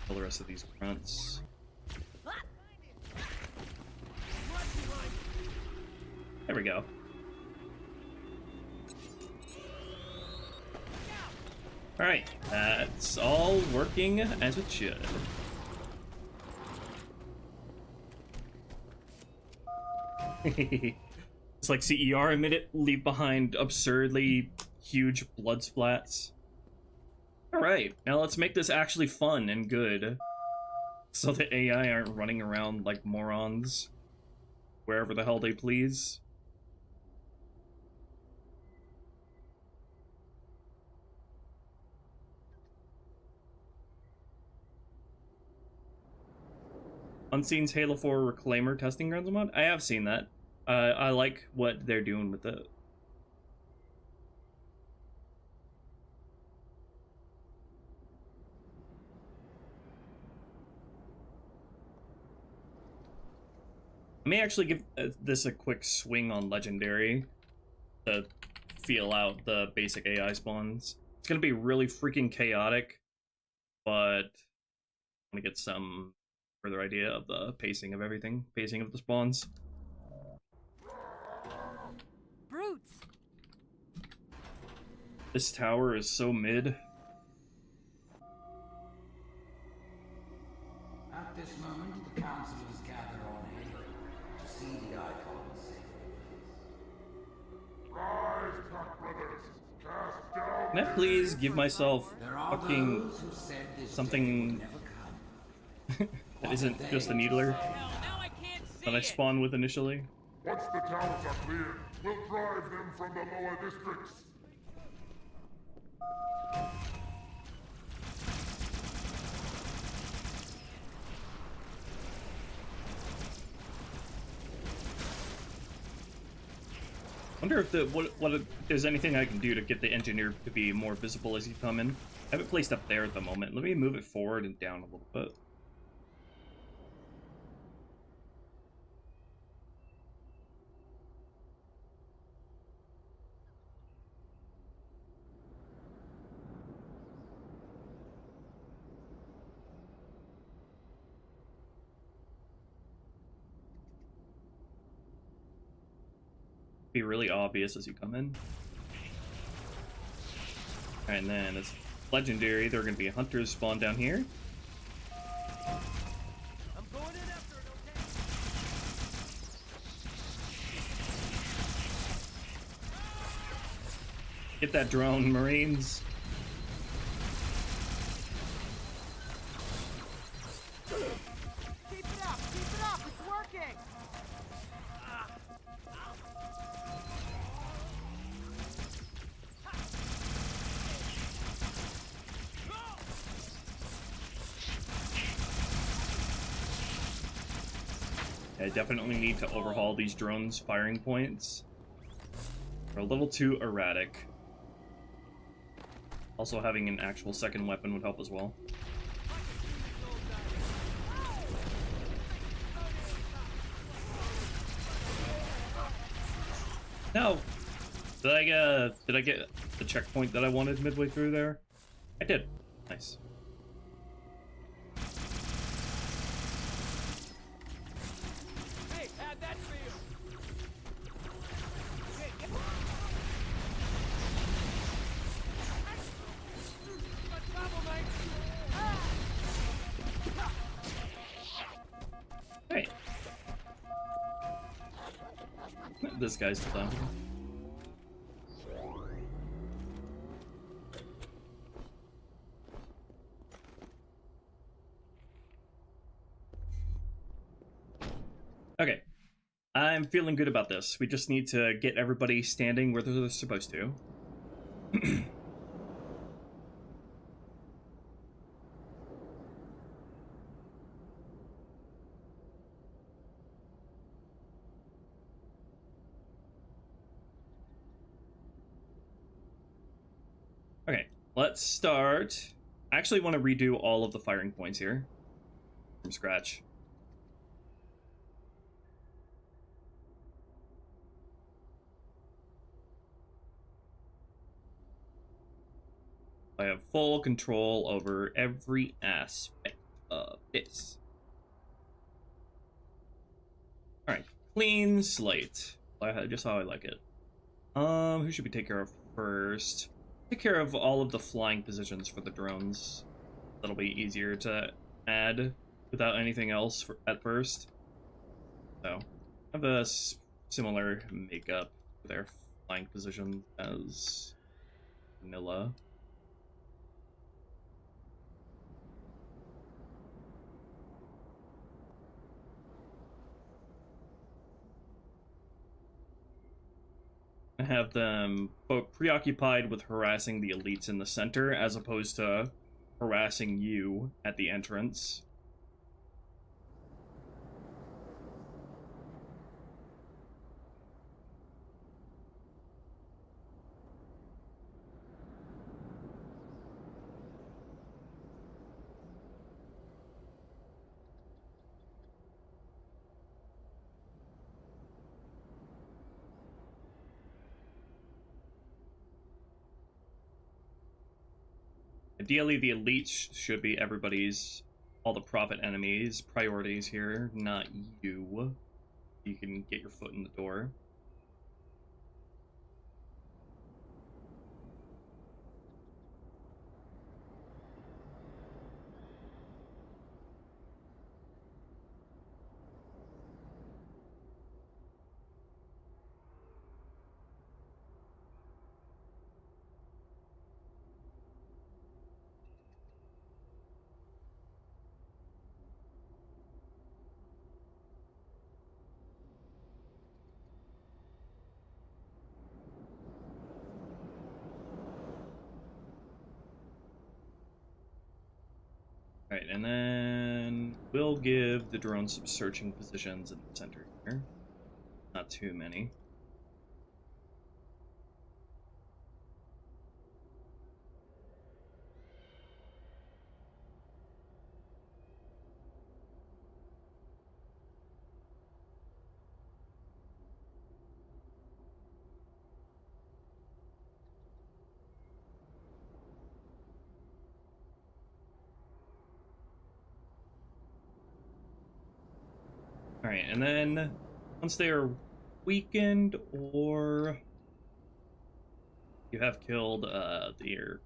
Kill the rest of these grunts. There we go. Alright, that's all working as it should. It's like CER admit leave behind absurdly huge blood splats. Alright, now let's make this actually fun and good. So the AI aren't running around like morons wherever the hell they please. Unseen's Halo 4 Reclaimer testing grounds mod? I have seen that. I like what they're doing with it. I may actually give this a quick swing on Legendary to feel out the basic AI spawns. It's gonna be really freaking chaotic, but I'm gonna get some further idea of the pacing of everything, pacing of the spawns. Brutes! This tower is so mid. At this moment, the councilors gather on Halo to see the icon safely. Rise, Pack Brothers! Cast down... Can I please give myself There are fucking those who said this something day would never come. that isn't just a needler that I spawn with initially? Once the towers are cleared, we'll drive them from the lower districts. Wonder if if there's anything I can do to get the engineer to be more visible as you come in. I have it placed up there at the moment. Let me move it forward and down a little bit. Be really obvious as you come in. And then it's legendary. There are going to be hunters spawn down here. I'm going in after it, okay? Get that drone, Marines. Keep it up, it's working! I definitely need to overhaul these drones' firing points. They're a little too erratic. Also, having an actual second weapon would help as well. No! Did I get the checkpoint that I wanted midway through there? I did. Nice. Hey, add that for you! Hey. This guy's still down. Okay. I'm feeling good about this. We just need to get everybody standing where they're supposed to. Okay, let's start. I actually want to redo all of the firing points here from scratch. I have full control over every aspect of this. Alright, clean slate. Just how I like it. Who should we take care of first? Take care of all of the flying positions for the drones. That'll be easier to add without anything else at first. So, I have a similar makeup for their flying position as vanilla. Have them preoccupied with harassing the elites in the center as opposed to harassing you at the entrance. Ideally, the elites should be everybody's, all the profit enemies, priorities here, not you. You can get your foot in the door. Alright, and then we'll give the drone some searching positions in the center here. Not too many. Alright, and then once they are weakened or you have killed your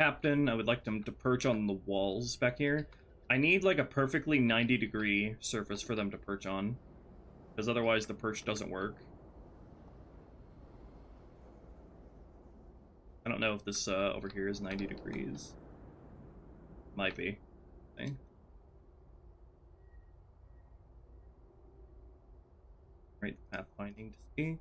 captain, I would like them to perch on the walls back here. I need like a perfectly 90-degree surface for them to perch on, because otherwise the perch doesn't work. I don't know if this over here is 90 degrees. Might be. Okay. Right, pathfinding to see.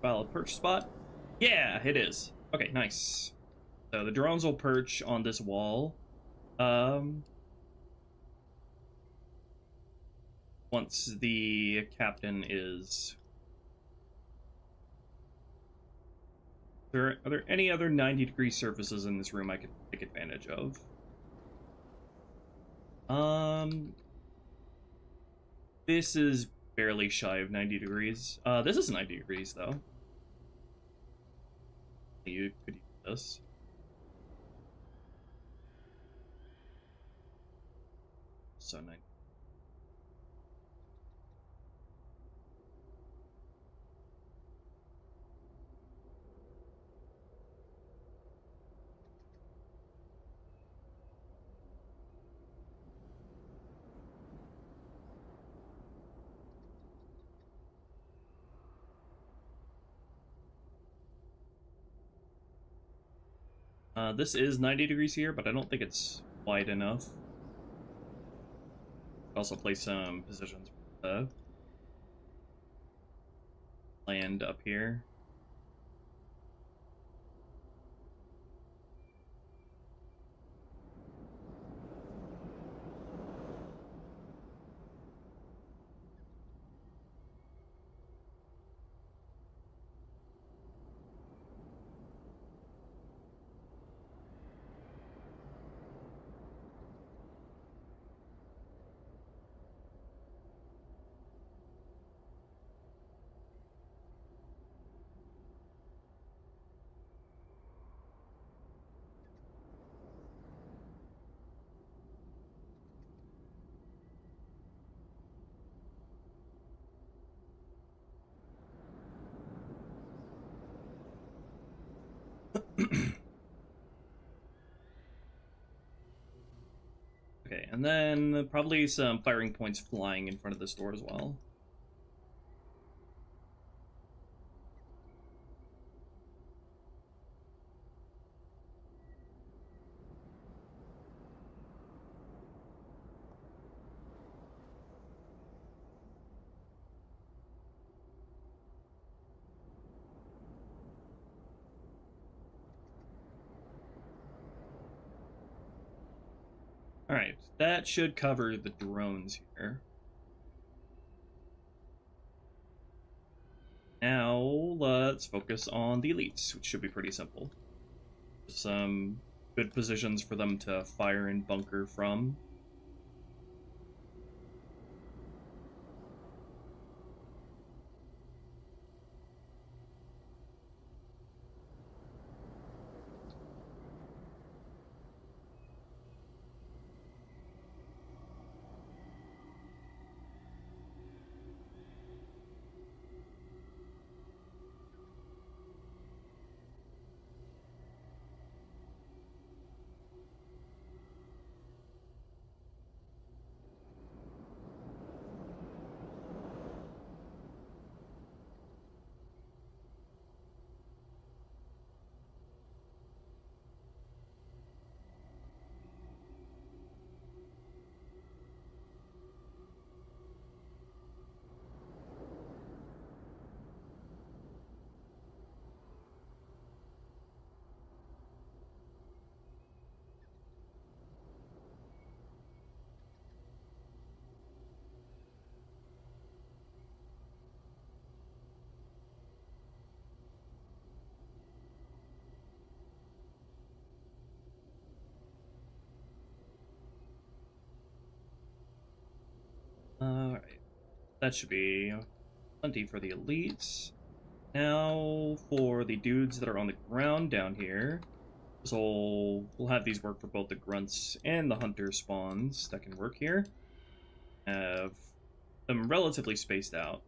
Valid perch spot. Yeah, it is. Okay, nice. So the drones will perch on this wall. Once the captain is... Are there any other 90-degree surfaces in this room I could take advantage of? This is barely shy of 90 degrees. This is 90 degrees, though. You could use this. So 90. This is 90 degrees here, but I don't think it's wide enough. Also place some positions for the land up here. Okay, and then probably some firing points flying in front of this door as well. Alright, that should cover the drones here. Now, let's focus on the elites, which should be pretty simple. Some good positions for them to fire and bunker from. Alright, that should be plenty for the elites. Now, for the dudes that are on the ground down here, so we'll have these work for both the grunts and the hunter spawns that can work here. Have them relatively spaced out.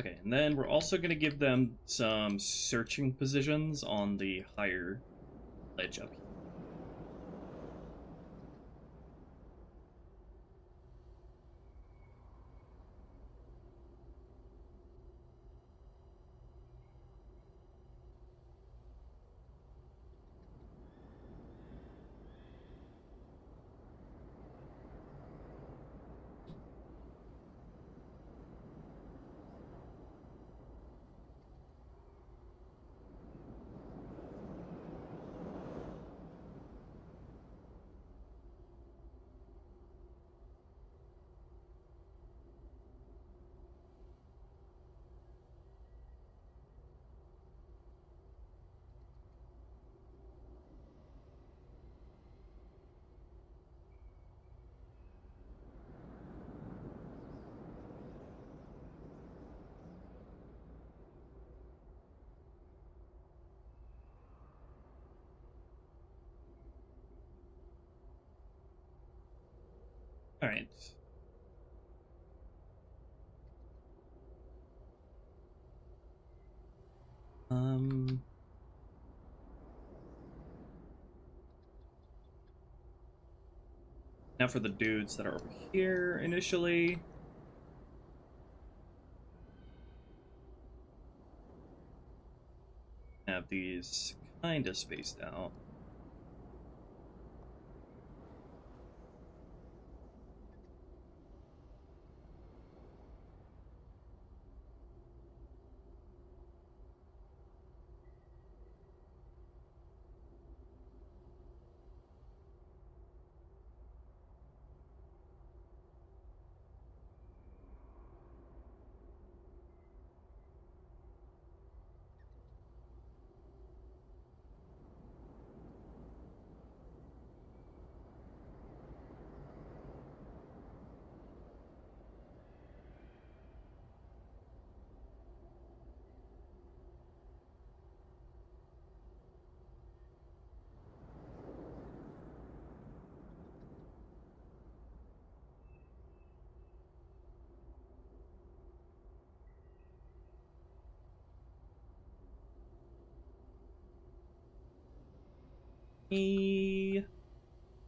Okay, and then we're also going to give them some searching positions on the higher ledge up here. All right. Now for the dudes that are over here initially. Have these kind of spaced out.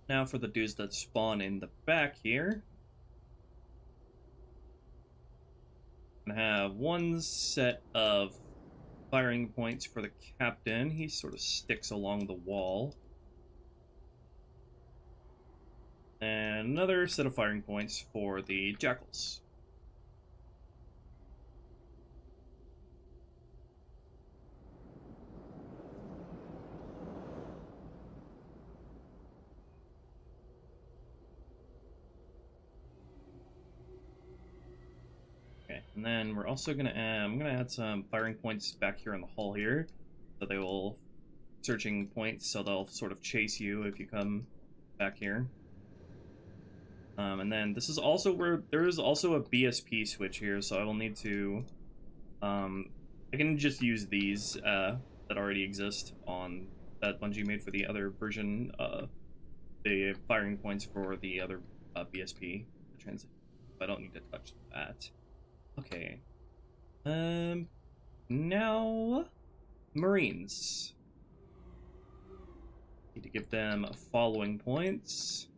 Now for the dudes that spawn in the back here. I'm gonna have one set of firing points for the captain. He sort of sticks along the wall. And another set of firing points for the jackals. Okay, and then we're also gonna add, I'm gonna add some firing points back here in the hall here, so they will searching points, so they'll sort of chase you if you come back here. And then this is also where there is also a BSP switch here, so I will need to, I can just use these that already exist on that Bungie made for the other version, the firing points for the other BSP transit. I don't need to touch that. Okay. Now Marines. Need to give them following points.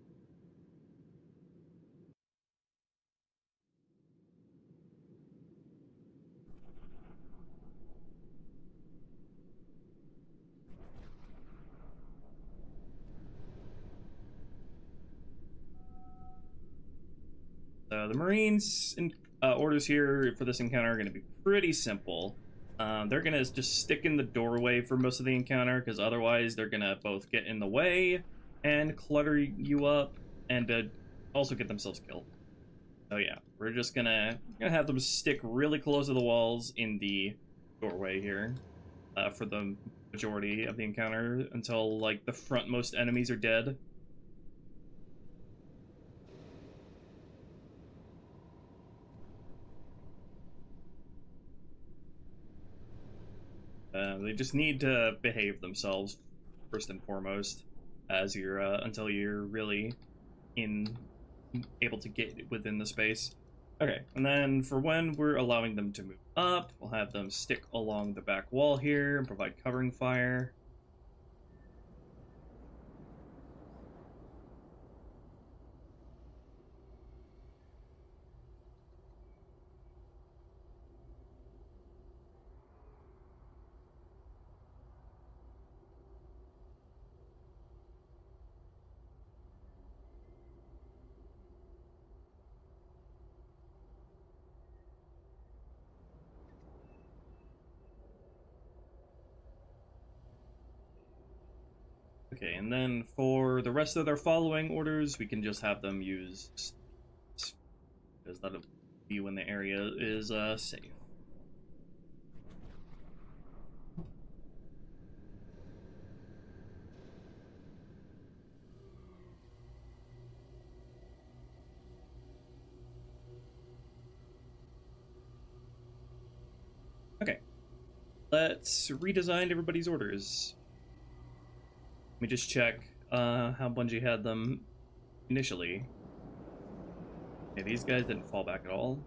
The Marines orders here for this encounter are going to be pretty simple. They're going to just stick in the doorway for most of the encounter, because otherwise they're going to both get in the way and clutter you up and also get themselves killed. So yeah, we're just gonna have them stick really close to the walls in the doorway here for the majority of the encounter until like the frontmost enemies are dead. They just need to behave themselves first and foremost, as you're until you're really able to get within the space. Okay, and then for when we're allowing them to move up, we'll have them stick along the back wall here and provide covering fire. Okay, and then for the rest of their following orders, we can just have them use, because that'll be when the area is safe. Okay, let's redesign everybody's orders. Let me just check how Bungie had them initially. Okay, these guys didn't fall back at all.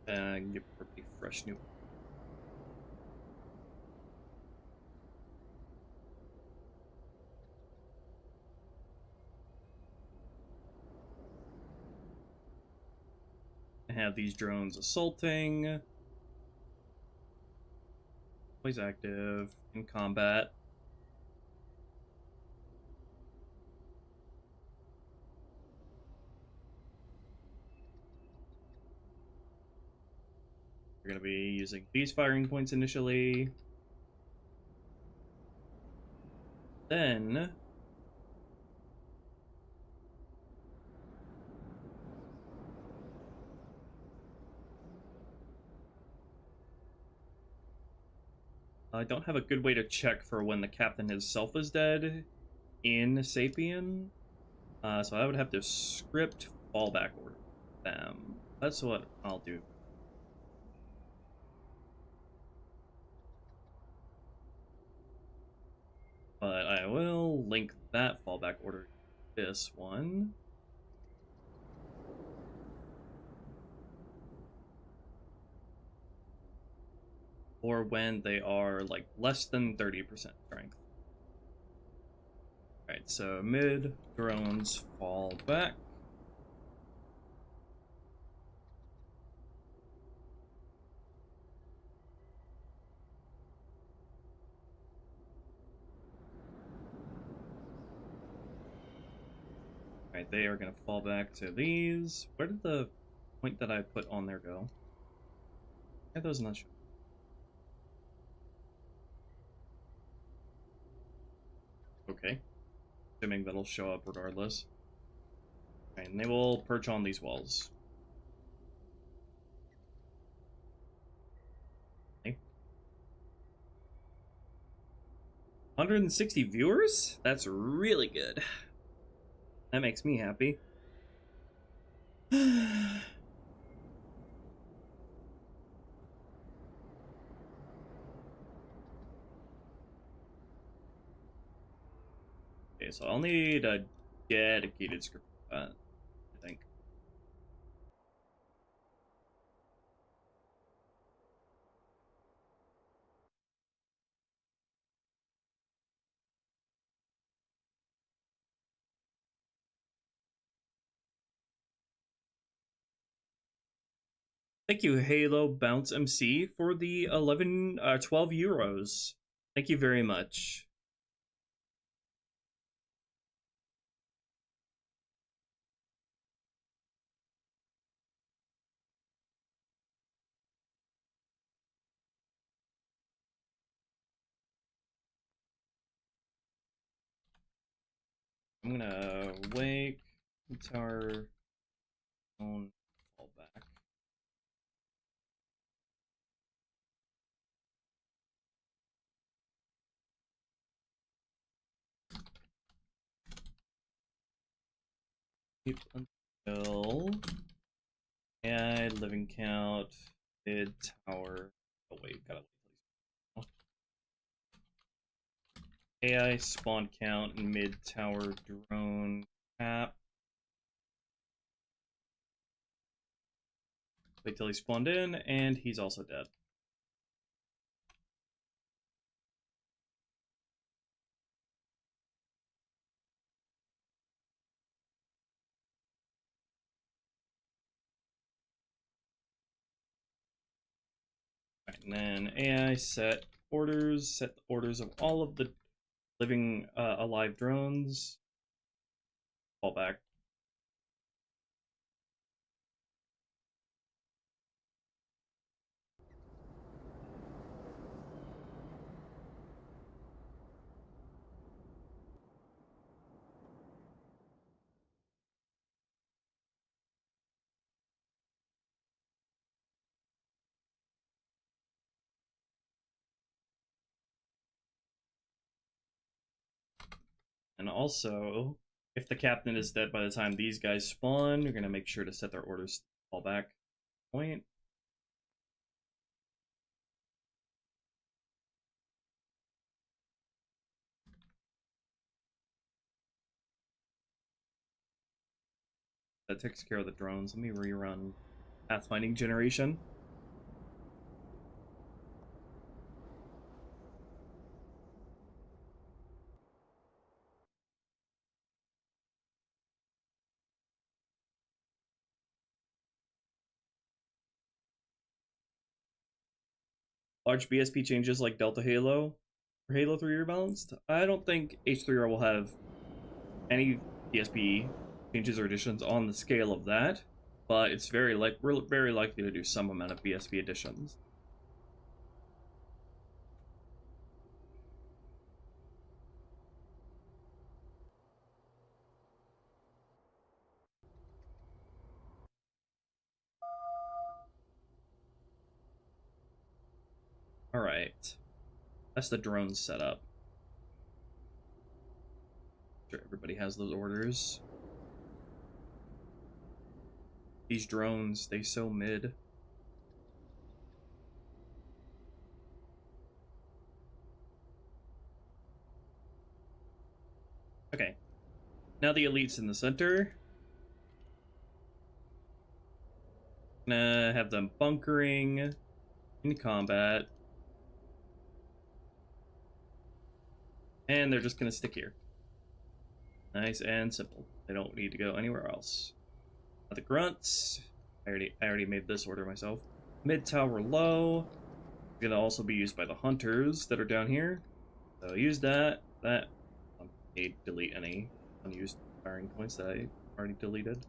Give a pretty fresh new. I have these drones assaulting. Always active in combat. We're going to be using these firing points initially. Then I don't have a good way to check for when the captain himself is dead in Sapien. So I would have to script fallback order them. That's what I'll do. But I will link that fallback order to this one. or when they are like less than 30% strength. Alright, so mid drones fall back. Alright, they are going to fall back to these. Where did the point that I put on there go? Why are those not showing? Okay. Assuming that'll show up regardless. Okay, and they will perch on these walls. Okay. 160 viewers? That's really good. That makes me happy. Okay, so I'll need a dedicated script for that, I think. Thank you, Halo Bounce MC, for the 12 euros. Thank you very much. I'm gonna wake the tower phone fall back. Keep until AI living count mid tower. Oh wait, gotta wait. AI spawn count mid tower drone cap. Wait till he spawned in, and he's also dead. Right, and then AI set the orders of all of the living alive drones. Fall back. And also, if the captain is dead by the time these guys spawn, you're going to make sure to set their orders to fall back point. That takes care of the drones. Let me rerun Pathfinding Generation. Large BSP changes like Delta Halo or Halo 3 rebalanced. I don't think H3R will have any BSP changes or additions on the scale of that, but it's very we're very likely to do some amount of BSP additions. Alright. That's the drone setup. Sure, everybody has those orders. These drones, they so mid. Okay. Now the elites in the center. Gonna have them bunkering in combat. And they're just gonna stick here. Nice and simple. They don't need to go anywhere else. The grunts. I already made this order myself. Mid tower low. Gonna also be used by the hunters that are down here. So use that. That. Delete any unused firing points that I already deleted.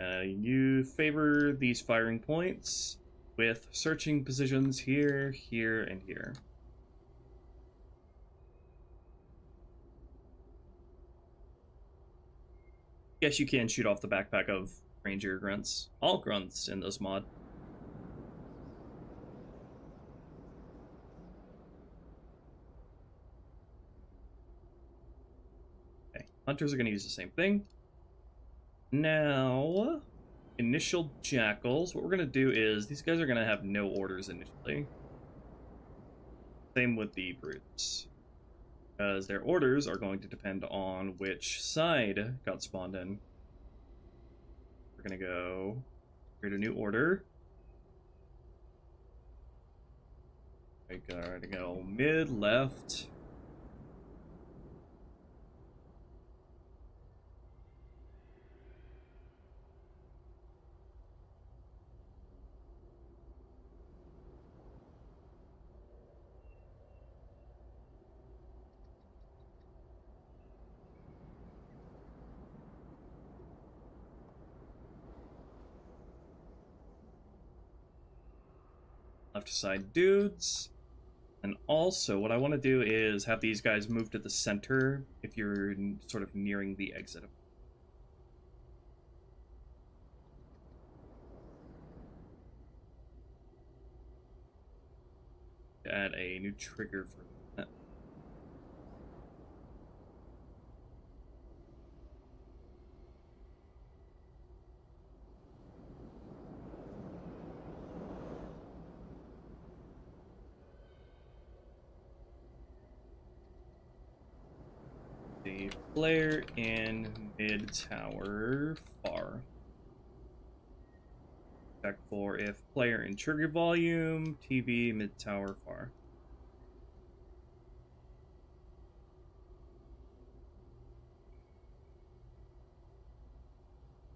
You favor these firing points with searching positions here, here, and here. Guess you can shoot off the backpack of ranger grunts. All grunts in this mod. Okay, hunters are going to use the same thing. Now, initial jackals. What we're going to do is, these guys are going to have no orders initially. Same with the brutes. Because their orders are going to depend on which side got spawned in. We're going to go create a new order. We're going to go mid, left. Left side dudes. And also, what I want to do is have these guys move to the center if you're sort of nearing the exit. Add a new trigger for that. The flare in mid tower far. Check for if player in trigger volume, TV mid tower far.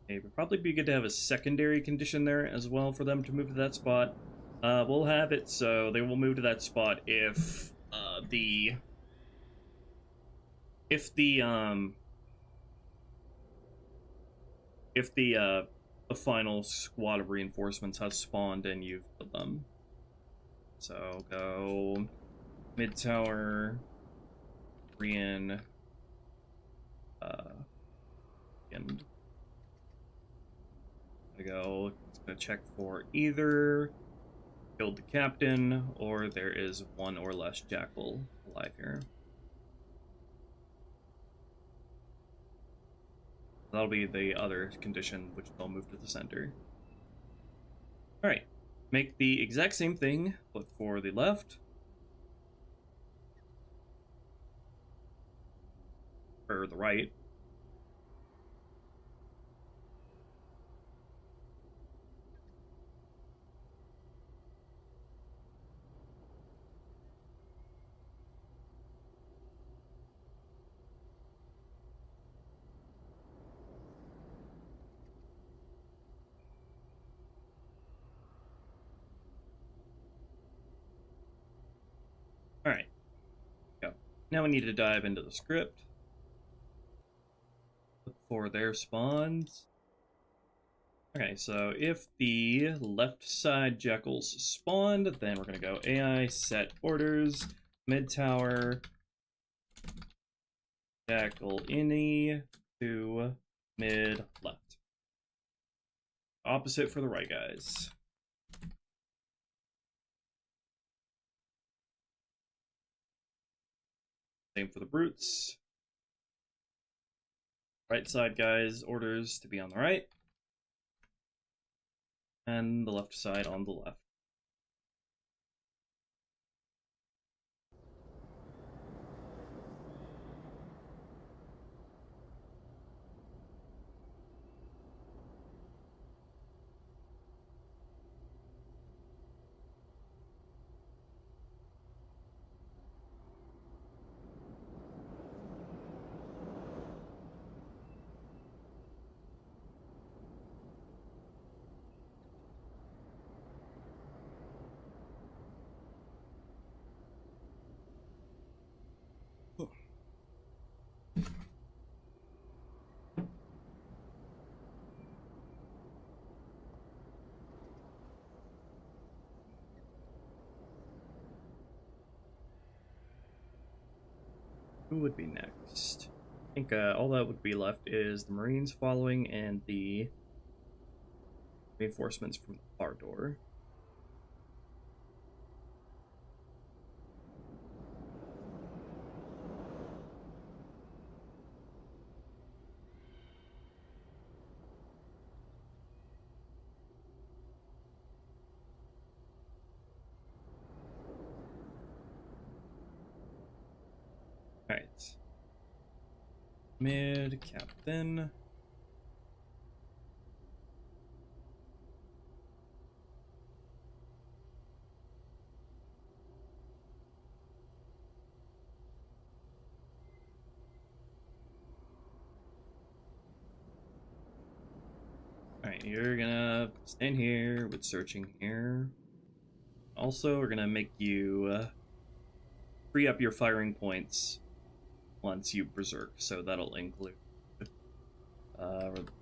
It would probably be good to have a secondary condition there as well for them to move to that spot. We'll have it so they will move to that spot if the final squad of reinforcements has spawned and you've killed them. So go mid tower, Bryan, and it's gonna check for either killed the captain or there is one or less jackal alive here. That'll be the other condition, which they'll move to the center. Alright, make the exact same thing, but for the left. Or the right. Alright, go. Now we need to dive into the script. Look for their spawns. Okay, so if the left side jackals spawned, then we're going to go AI set orders, mid tower, jackal ini to mid left. Opposite for the right guys. Same for the brutes. Right side guys, orders to be on the right. And the left side on the left. Who would be next? I think all that would be left is the Marines following and the reinforcements from the far door. Alright. Mid, captain. Alright, you're gonna stand here with searching here. Also, we're gonna make you free up your firing points once you berserk, so that'll include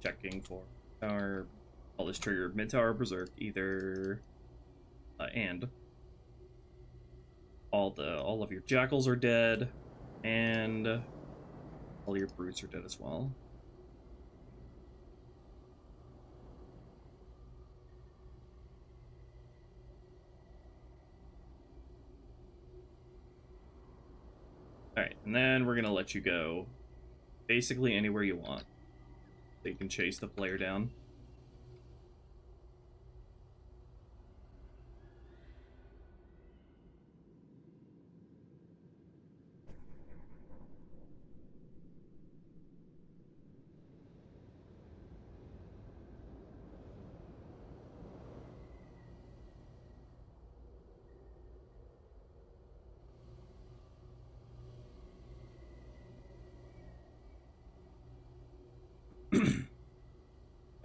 checking for our all this trigger mid tower berserk either and all of your jackals are dead and all your brutes are dead as well. Alright, and then we're gonna let you go basically anywhere you want. So you can chase the player down.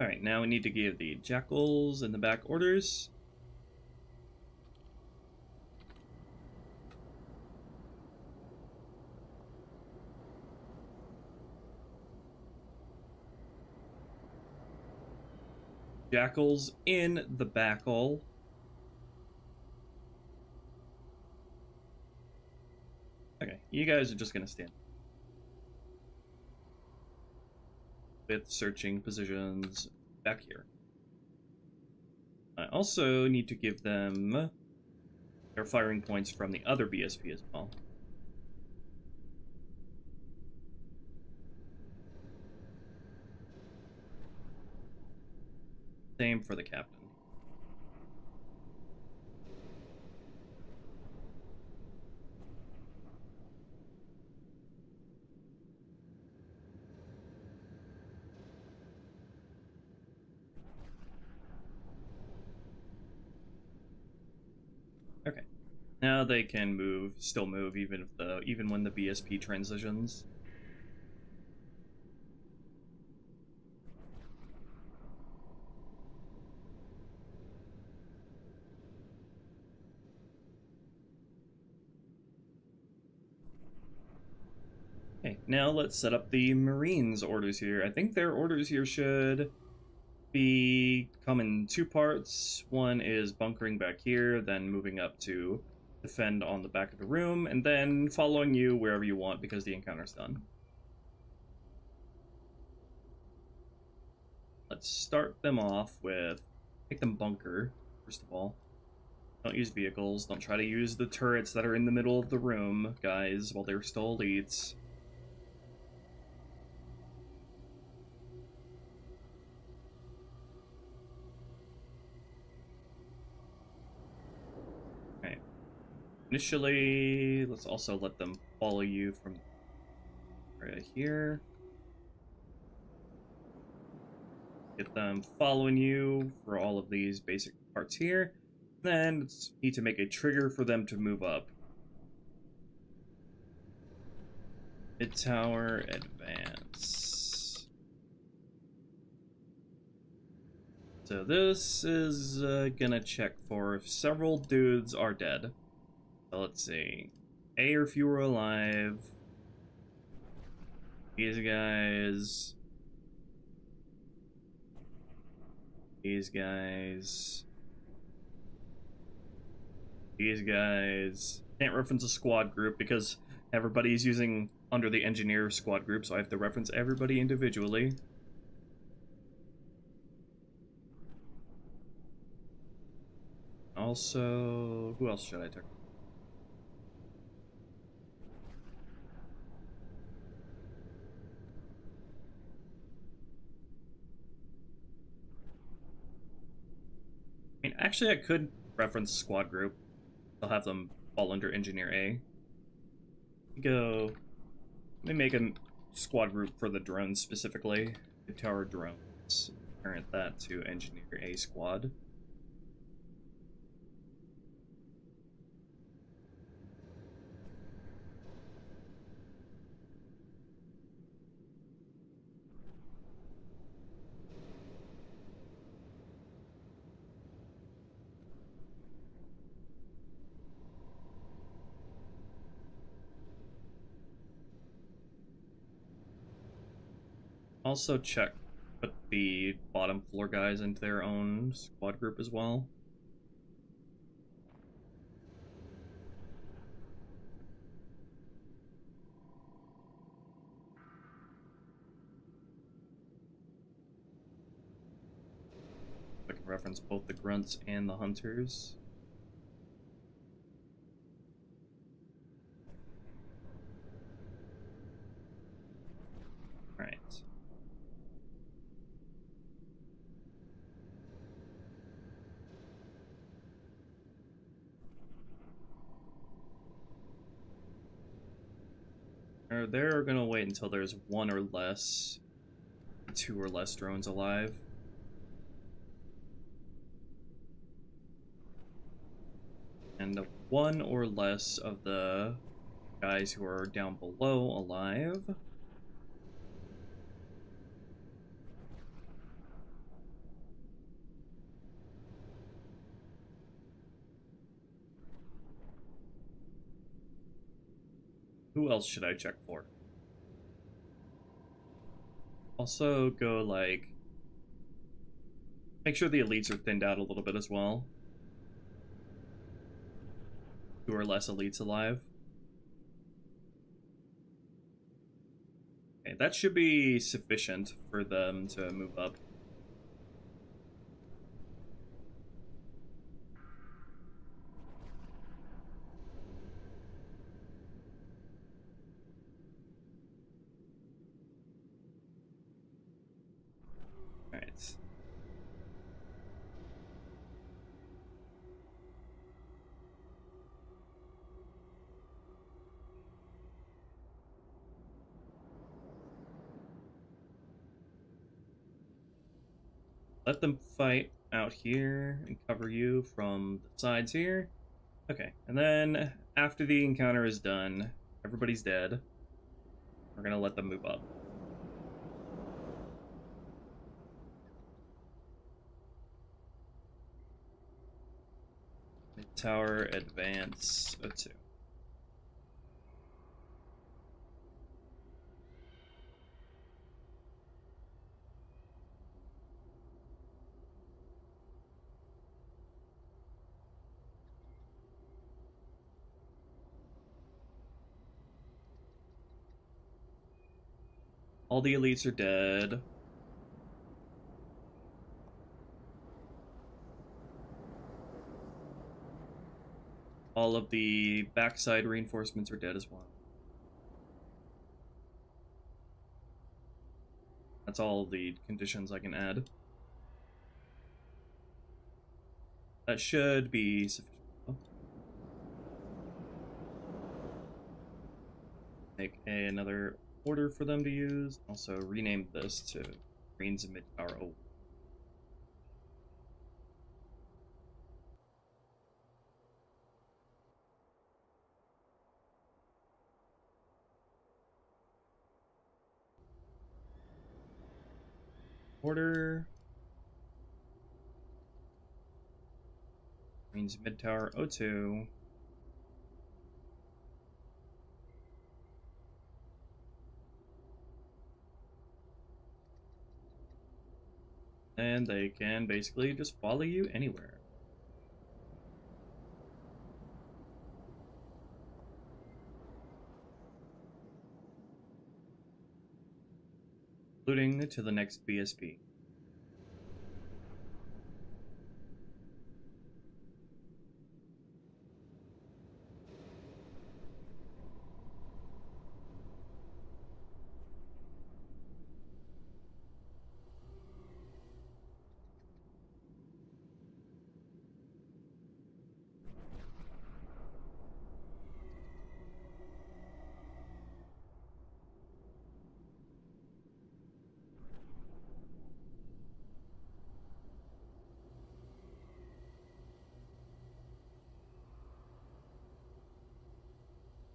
Alright, now we need to give the jackals in the back orders. Jackals in the back hall. Okay, you guys are just gonna stand with searching positions back here. I also need to give them their firing points from the other BSP as well. Same for the captain. Okay. Now they can move, still move, even when the BSP transitions. Okay, now let's set up the Marines orders here. I think their orders here should come in two parts. One is bunkering back here, then moving up to defend on the back of the room, and then following you wherever you want because the encounter's done. Let's start them off with make them bunker, first of all. Don't use vehicles, don't try to use the turrets that are in the middle of the room, guys, while they're still elites. Initially, let's also let them follow you from right here. Get them following you for all of these basic parts here. Then need to make a trigger for them to move up. Mid-tower advance. So this is gonna check for if several dudes are dead. So let's see. A or fewer alive. These guys. These guys. These guys. Can't reference a squad group because everybody's using under the engineer squad group, so I have to reference everybody individually. Also, who else should I talk? I mean, actually, I could reference a squad group. I'll have them fall under Engineer A. Let me make a squad group for the drones specifically. The tower drones. Parent that to Engineer A squad. Also put the bottom floor guys into their own squad group as well. I can reference both the grunts and the hunters. Alright. They're gonna wait until there's one or less, two or less drones alive. And the one or less of the guys who are down below alive. Who else should I check for? Also go, like, make sure the elites are thinned out a little bit as well. Two or less elites alive. Okay, that should be sufficient for them to move up. Alright. Let them fight out here and cover you from the sides here. Okay, and then after the encounter is done, everybody's dead. We're gonna let them move up. Mid-tower, advance, O2. All the elites are dead. All of the backside reinforcements are dead as well. That's all the conditions I can add. That should be sufficient. Make another order for them to use. Also rename this to Green's Mid-Tower 0. Order. Green's Mid-Tower 02. And they can basically just follow you anywhere. Loading to the next BSP.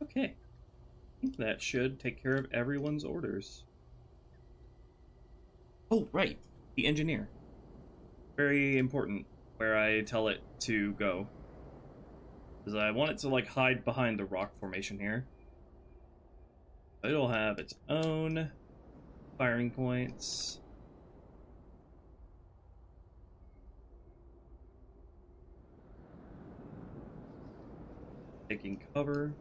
Okay, I think that should take care of everyone's orders. Oh, right, the engineer. Very important where I tell it to go. Because I want it to, like, hide behind the rock formation here. It'll have its own firing points. Taking cover.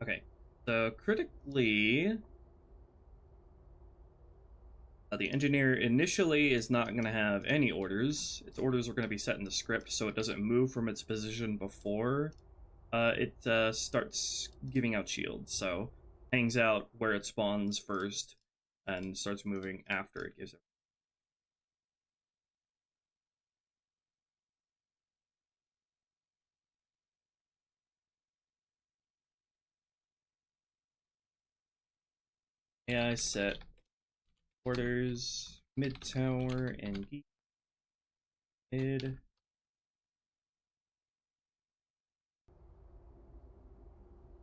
Okay, so critically, the engineer initially is not going to have any orders. Its orders are going to be set in the script so it doesn't move from its position before it starts giving out shields. So hangs out where it spawns first and starts moving after it gives it. AI set orders mid tower and mid.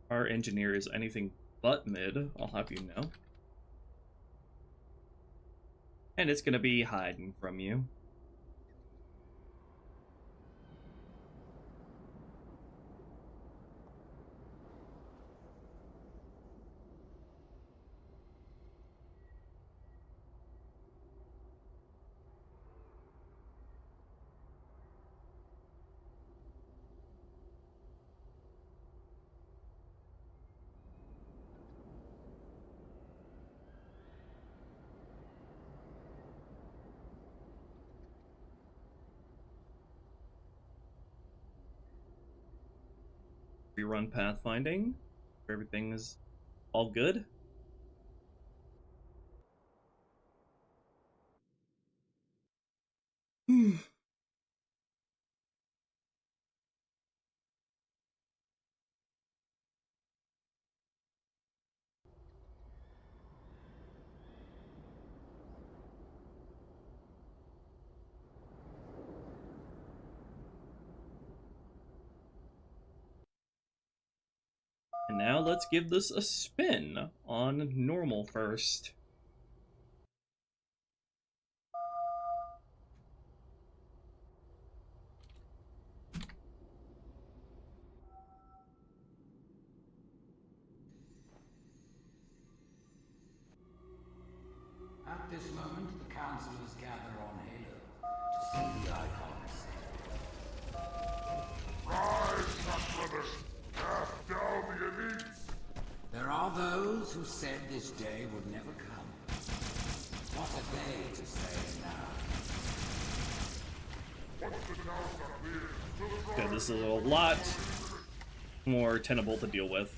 Our engineer is anything but mid, I'll have you know. And it's gonna be hiding from you. We run pathfinding. Everything is all good. And now let's give this a spin on normal first. At this moment, the councillors gather on Halo to see the icons. those who said this day would never come. What are they to say now? Once the towers are cleared, we'll Okay, drive this is a lot more tenable to deal with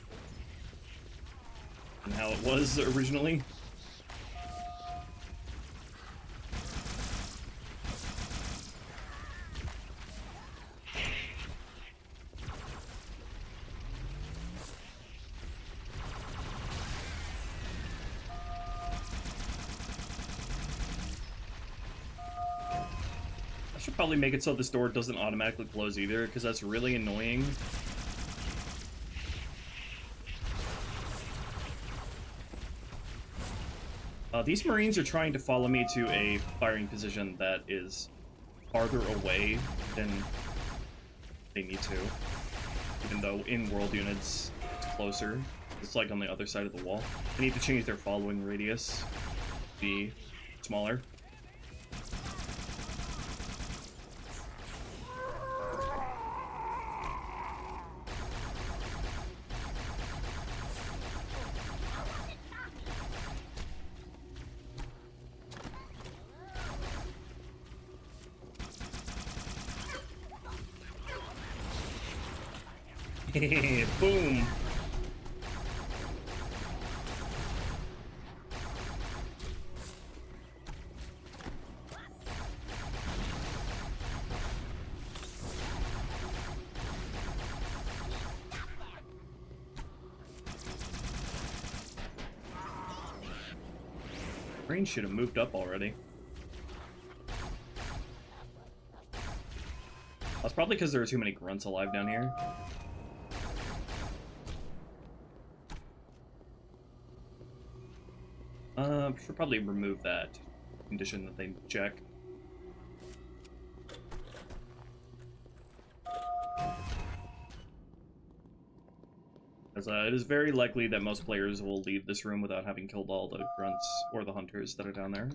than how it was originally. I should probably make it so this door doesn't automatically close either, because that's really annoying. These Marines are trying to follow me to a firing position that is farther away than they need to. Even though in world units, it's closer. It's like on the other side of the wall. They need to change their following radius to be smaller. Boom! Brain should have moved up already. That's probably because there are too many grunts alive down here. Should probably remove that condition that they check. As it is very likely that most players will leave this room without having killed all the grunts or the hunters that are down there.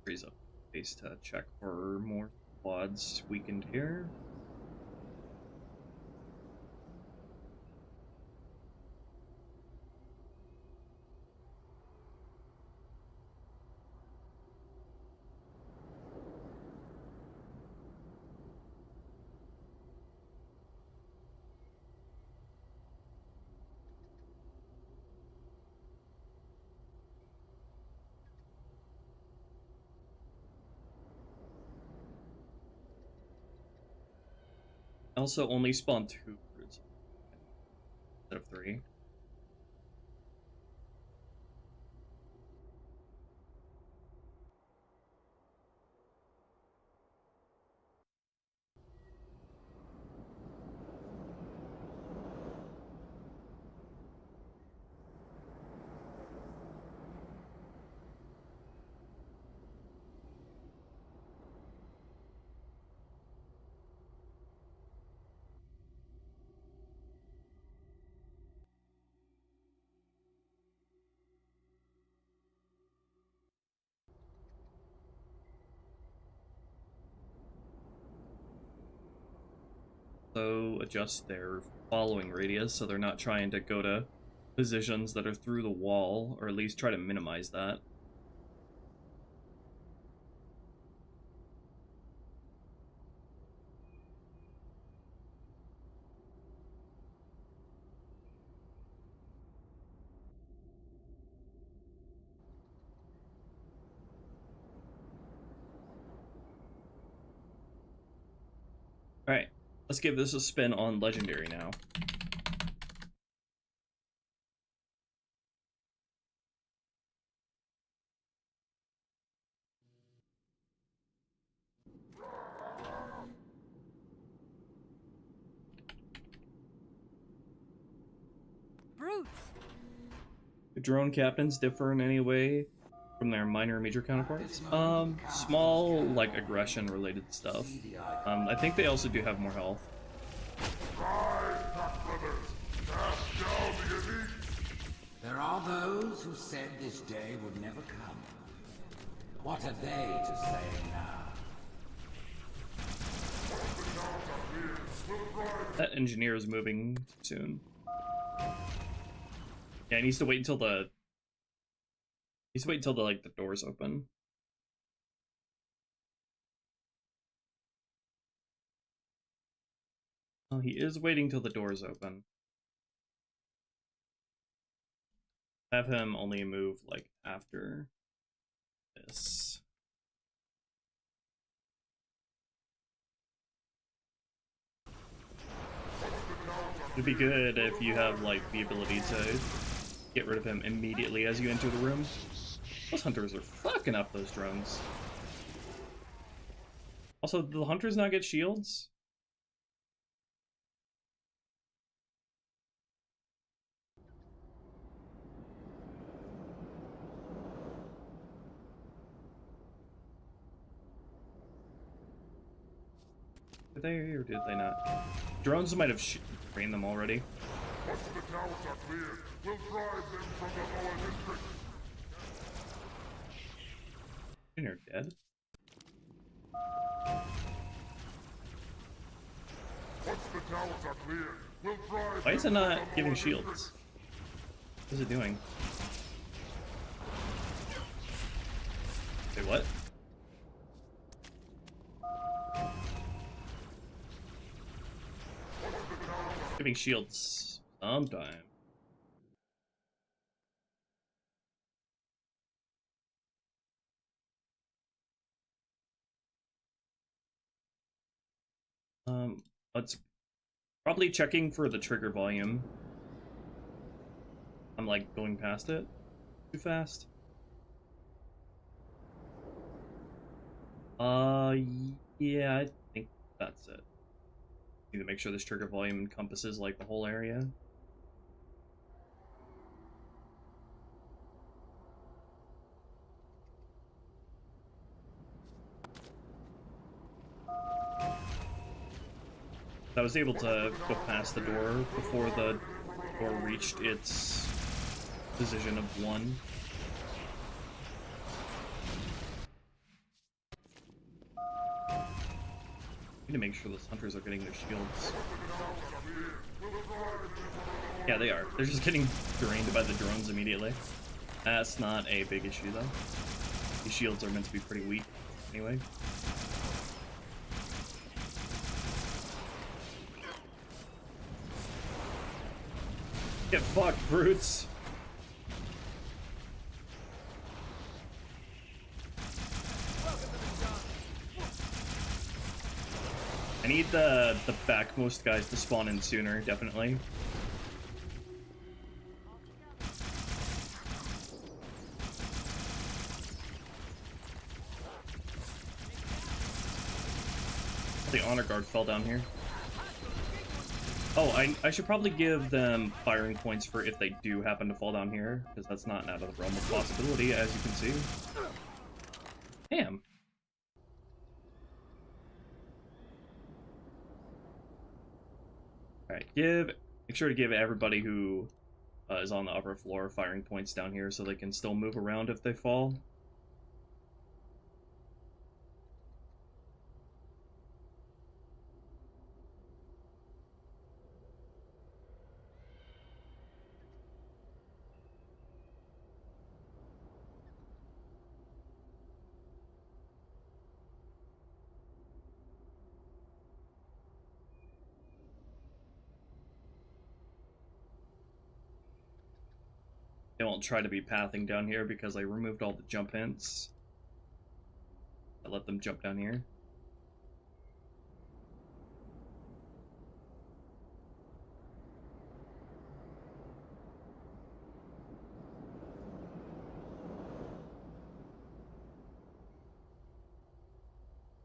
Freeze up space to check for more squads weakened here. Also only spawn 2 birds instead of 3. Also adjust their following radius so they're not trying to go to positions that are through the wall, or at least try to minimize that. Alright, let's give this a spin on Legendary now. recruits! Do drone captains differ in any way from their minor or major counterparts? Small, like, aggression-related stuff. I think they also do have more health. Rise, pack brothers! Cast down the elite! There are those who said this day would never come. What have they to say now? That engineer is moving soon. Yeah, he needs to wait until the... He needs to wait until the, like, the doors open. Oh, he is waiting till the doors open. Have him only move, like, after this. It'd be good if you have, like, the ability to get rid of him immediately as you enter the room. Those hunters are fucking up those drones. Also, do the hunters not get shields? Did they or did they not? Drones might have trained them already. Once the towers are cleared, we'll drive them from the lower district. And you're dead. Once the towers are cleared, we'll drive Why is it them not from the giving lower shields? districts. What is it doing? Wait, what? Giving shields sometime. Let's probably checking for the trigger volume. I'm like going past it too fast. Yeah, I think that's it. Need to make sure this trigger volume encompasses like the whole area. I was able to go past the door before the door reached its position of 1. Need to make sure those hunters are getting their shields. Yeah, they are. They're just getting drained by the drones immediately. That's not a big issue, though. These shields are meant to be pretty weak, anyway. Get fucked, brutes! I need the backmost guys to spawn in sooner, definitely. The honor guard fell down here. Oh, I should probably give them firing points for if they do happen to fall down here, because that's not out of the realm of possibility, as you can see. Damn. Alright, make sure to give everybody who is on the upper floor firing points down here so they can still move around if they fall. They won't try to be pathing down here because I removed all the jump hints. I let them jump down here.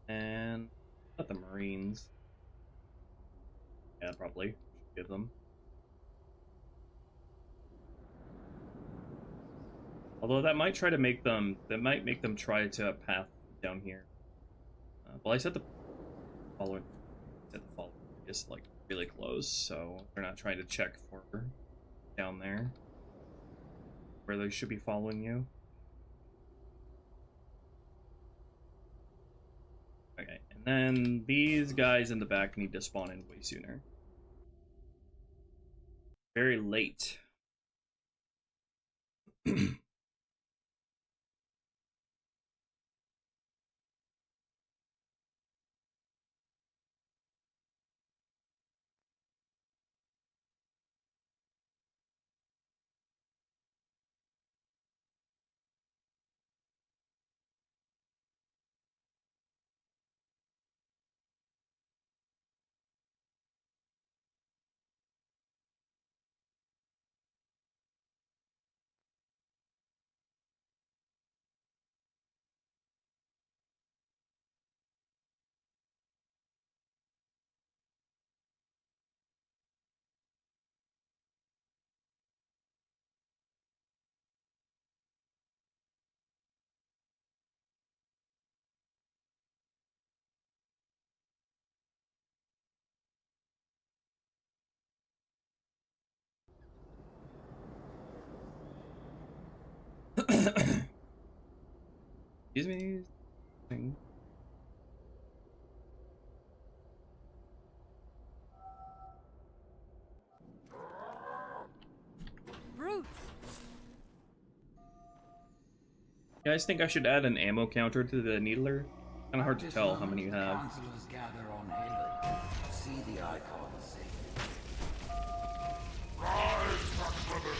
And let the Marines. Yeah, probably should give them. Although that might try to make them, try to path down here. Well, I set the following, just like really close, so they're not trying to check for down there where they should be following you. Okay, and then these guys in the back need to spawn in way sooner. Very late. Excuse me. Brutes! You guys think I should add an ammo counter to the needler? Kind of hard to tell how many you have. Councillors gather on Halo. See the icons. Rise, Blackfeather!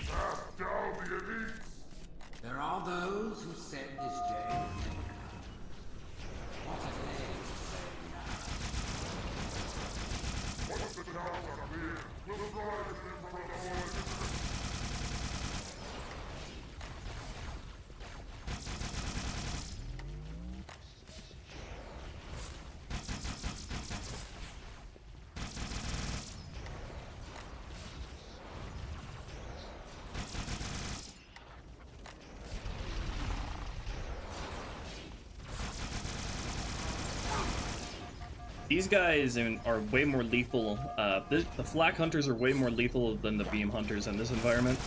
Cast down the elites! There are those who said this day would never come. What have they to say now? Once the towers are cleared, we'll drive them from the lower districts. These guys are way more lethal. The flak hunters are way more lethal than the beam hunters in this environment.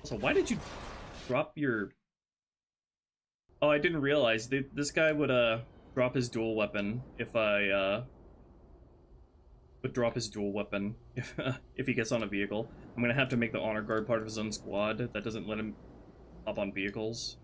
So why did you drop your... Oh, I didn't realize. This guy would drop his dual weapon if I would drop his dual weapon if he gets on a vehicle. I'm gonna have to make the honor guard part of his own squad. That doesn't let him hop on vehicles.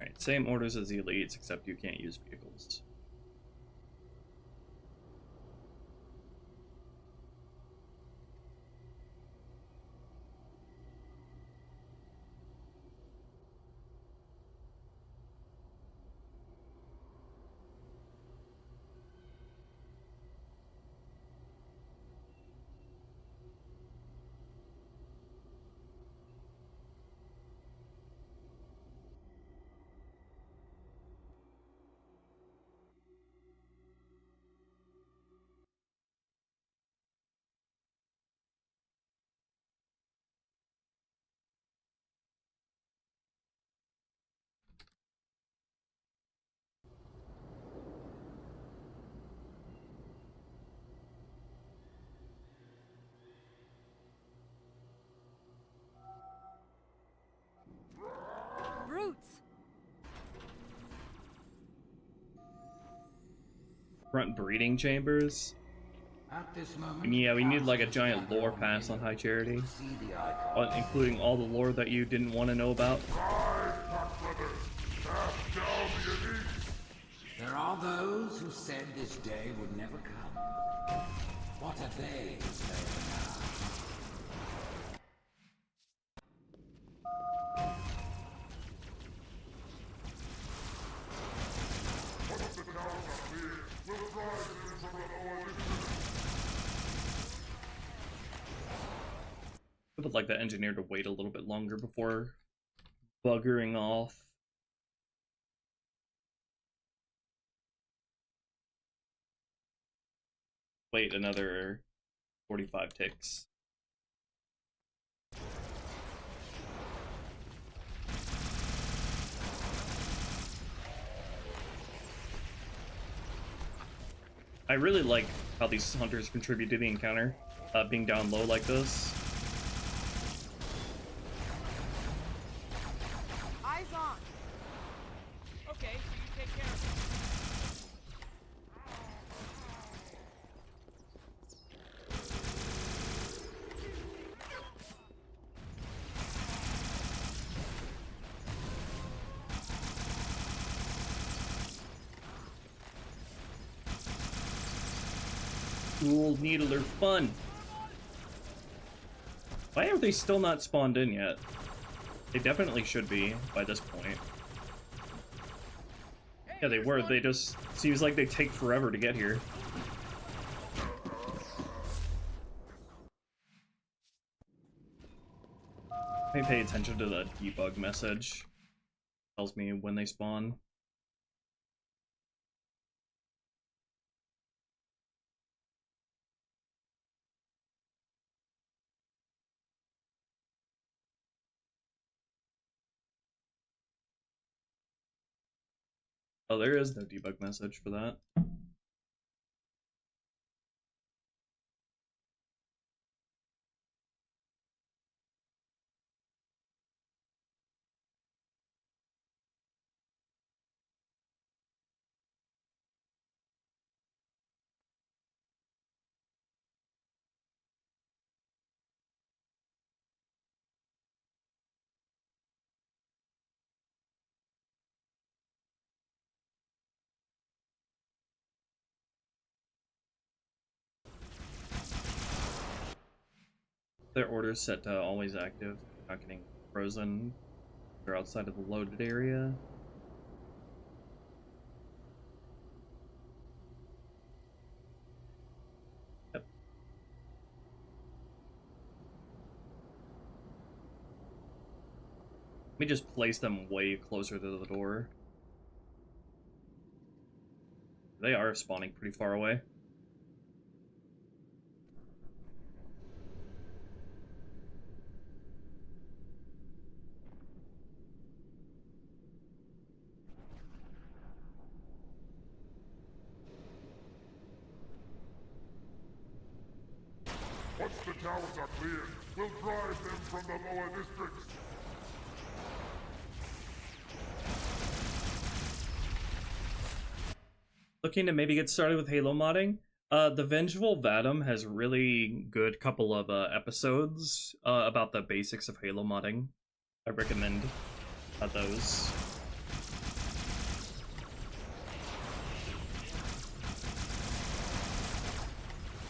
Alright, same orders as the elites, except you can't use vehicles. Brutes! Front breeding chambers. At this moment, And yeah, we need like a giant lore pass on High Charity, see the icons. including all the lore that you didn't want to know about. Rise, Blackfeather! Cast down the There are those who said this day would never come. What have they to say now? Once the towers are clear, we'll drive them from the lower districts. I would like the engineer to wait a little bit longer before buggering off. Wait another 45 ticks. I really like how these hunters contribute to the encounter, being down low like this. Eyes on. Okay, so you take care of it. Cool needle are fun. Why are they still not spawned in yet? They definitely should be by this point. Yeah, they were. They just seems like they take forever to get here. Let me pay attention to the debug message. Tells me when they spawn. Oh, there is no debug message for that. Their order's set to always active, not getting frozen. They're outside of the loaded area. Yep. Let me just place them way closer to the door. They are spawning pretty far away. Once the towers are cleared, we'll drive them from the lower districts. Looking to maybe get started with Halo modding? The Vengeful Vadim has really good couple of episodes about the basics of Halo modding. I recommend those.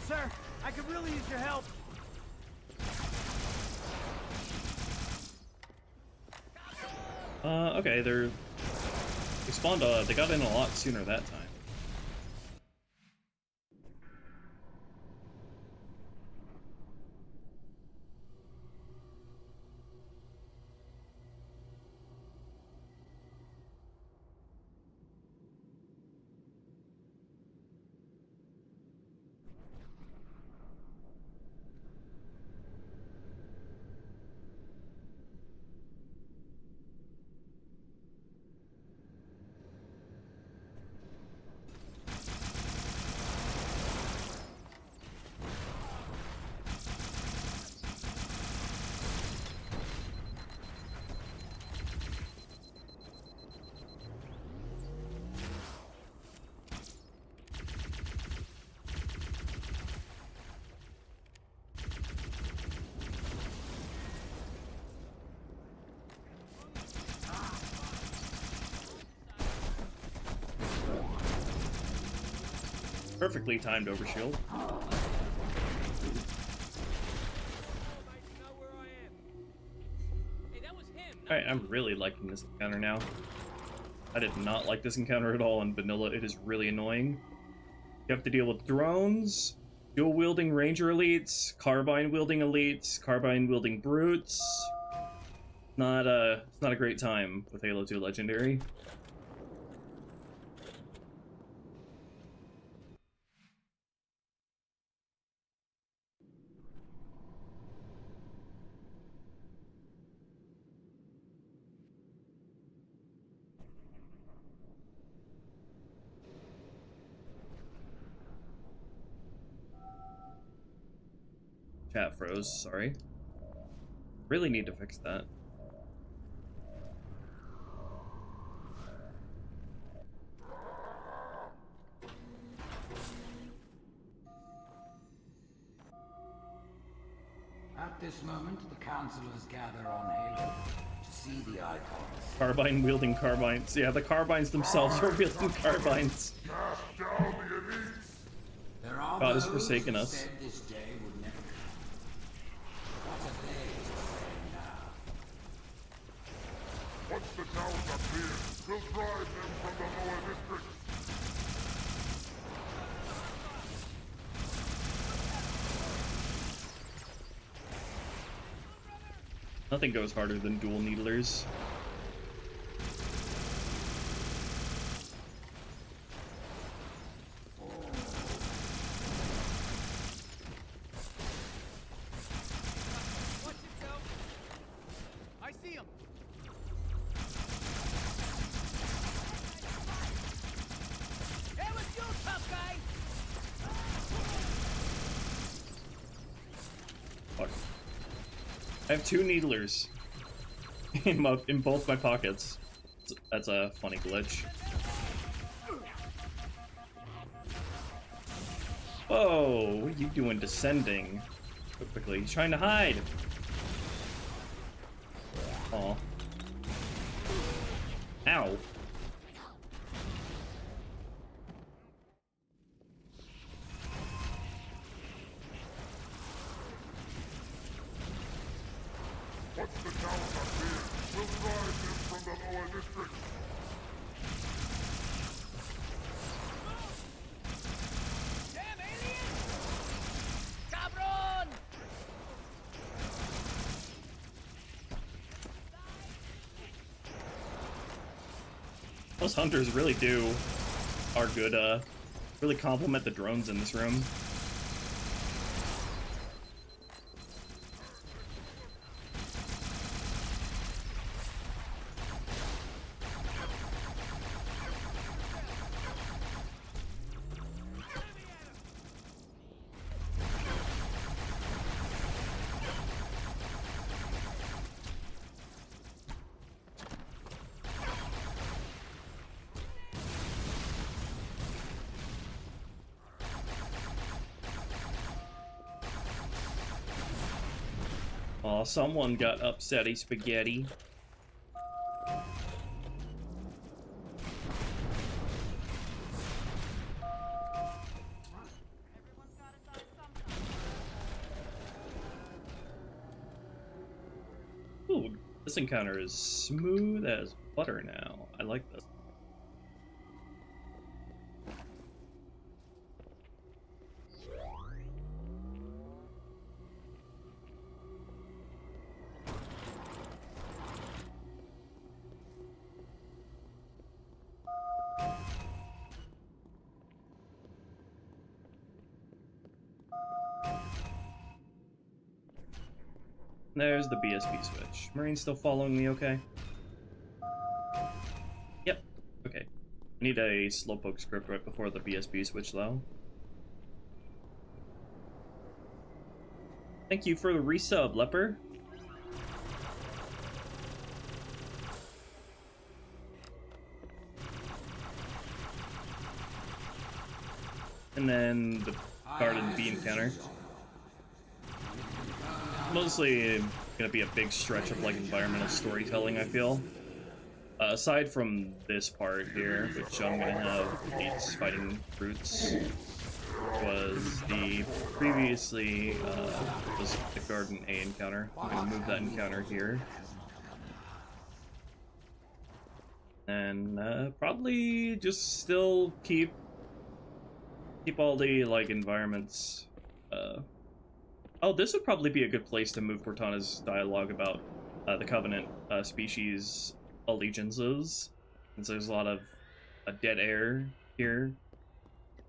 Sir, I could really use your help. Okay, they spawned, they got in a lot sooner that time. Perfectly timed overshield. Alright, I'm really liking this encounter now. I did not like this encounter at all in vanilla. It is really annoying. You have to deal with drones, dual-wielding ranger elites, carbine-wielding elites, carbine-wielding brutes. It's not a great time with Halo 2 Legendary. Chat froze, sorry. Really need to fix that. At this moment, the councillors gather on Halo to see the icons. Carbine-wielding carbines. Yeah, the carbines themselves are wielding carbines. Cast down the elites! There are God has those forsaken who us. said this day would never come. What are they to say now? Once the towers are cleared, we'll drive them from the lower districts. Nothing goes harder than dual needlers. I see him. It was you, tough guy. Fuck. I have 2 needlers in both my pockets. That's a funny glitch. Whoa, what are you doing descending so quickly? He's trying to hide. Aw. Ow. Once the towers are cleared, we'll drive them from the lower districts. Damn alien! Cabron! Those hunters really are good, really complement the drones in this room. Aw, someone got upsetty spaghetti. Ooh, this encounter is smooth as butter now. I like this. There's the BSB switch. Marine's still following me, okay? Yep, okay. I need a slowpoke script right before the BSB switch, though. Thank you for the resub, Leper. And then the Garden B encounter. Mostly gonna be a big stretch of like environmental storytelling, I feel. Aside from this part here, which I'm gonna have elites fighting brutes. was the previously was the Garden A encounter. I'm gonna move that encounter here. And probably just still keep all the like environments. Oh, this would probably be a good place to move Cortana's dialogue about the Covenant species allegiances, since there's a lot of dead air here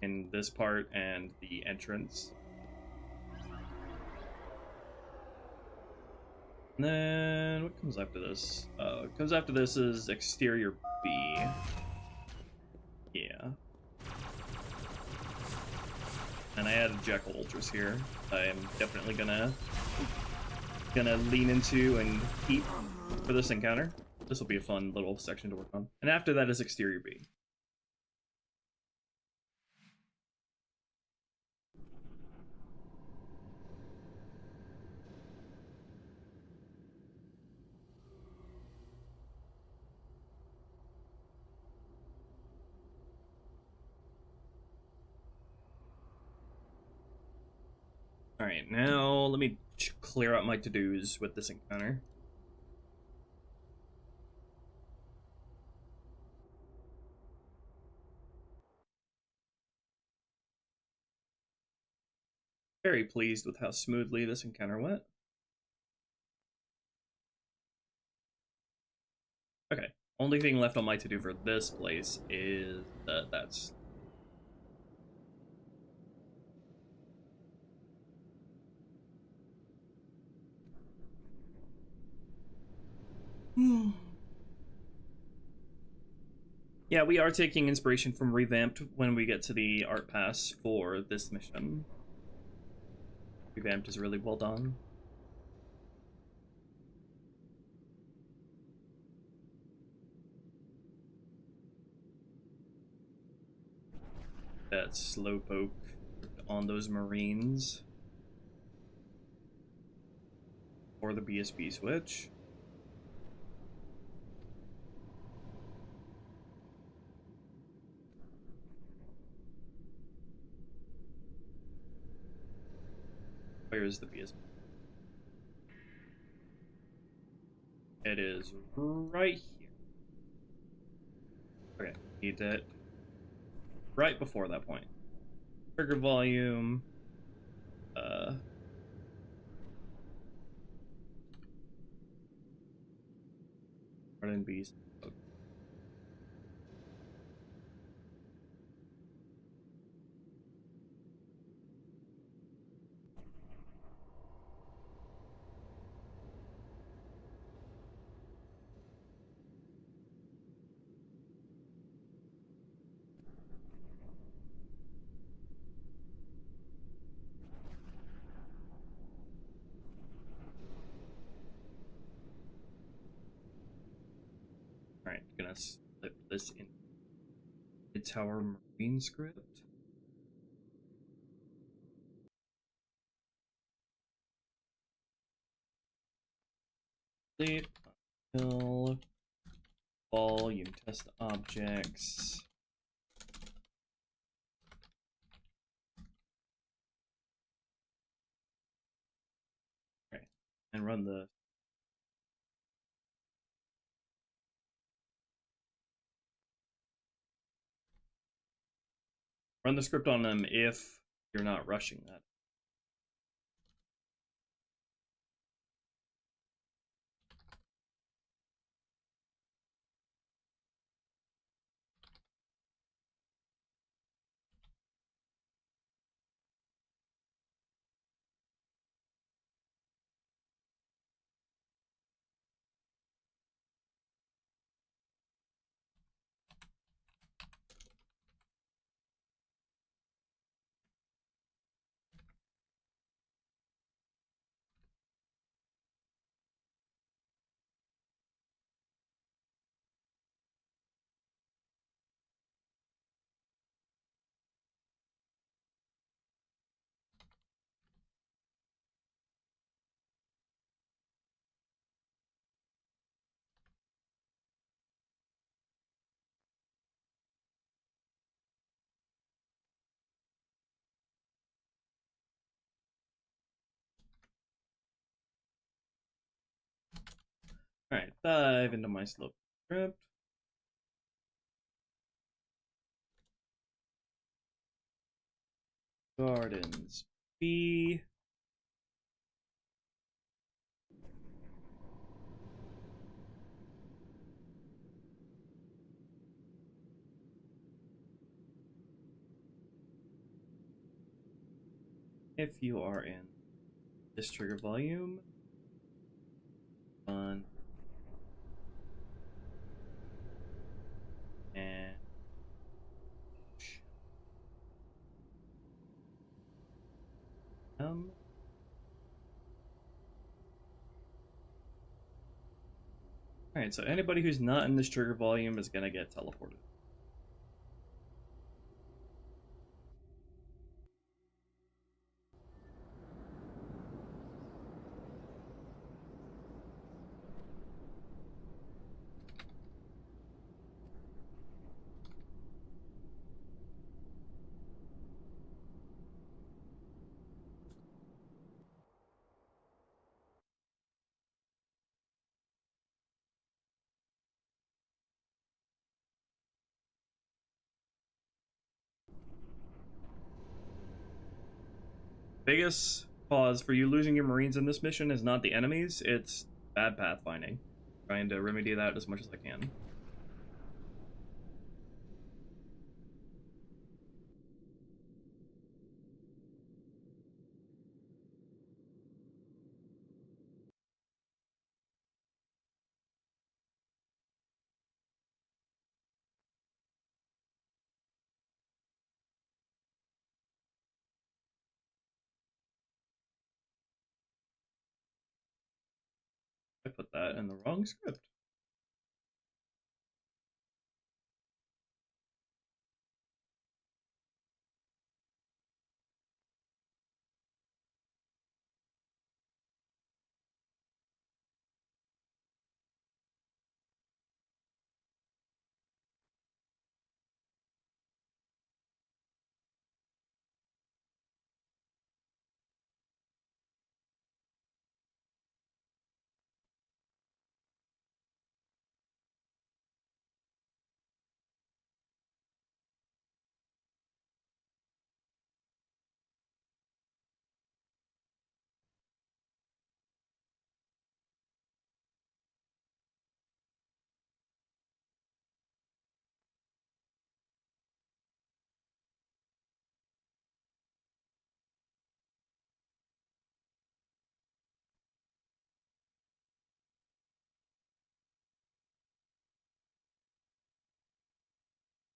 in this part and the entrance. And then what comes after this? What comes after this is exterior B. Yeah. And I added Jackal Ultras here. I'm definitely gonna lean into and keep for this encounter. This will be a fun little section to work on. And after that is exterior B. Alright, now let me clear out my to-dos with this encounter. Very pleased with how smoothly this encounter went. Okay, only thing left on my to-do for this place is that's... Yeah, we are taking inspiration from Revamped when we get to the art pass for this mission. Revamped is really well done. That slowpoke on those Marines. Or the BSB switch. Where is the BSB? It is right here. Okay, need that right before that point. Trigger volume. Garden beast. Okay. Alright, gonna slip this in the Tower Marine script. Complete until volume test objects. Okay, and run the script on them if you're not rushing that. Alright, dive into my slope script. Gardens B. If you are in this trigger volume, on and alright, so anybody who's not in this trigger volume is gonna get teleported. Biggest cause for you losing your Marines in this mission is not the enemies, it's bad pathfinding. Trying to remedy that as much as I can. I put that in the wrong script.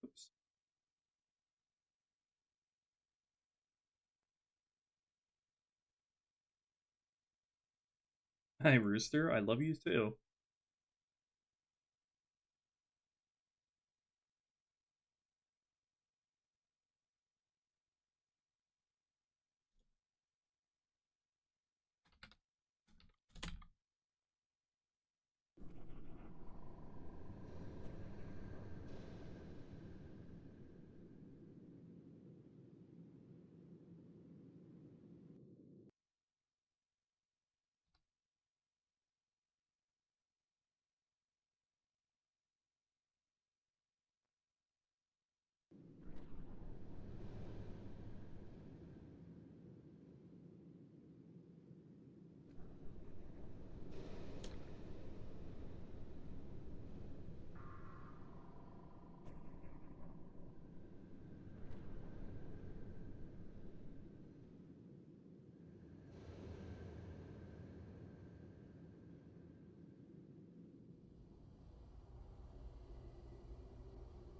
Oops. Hi, Rooster. I love you too.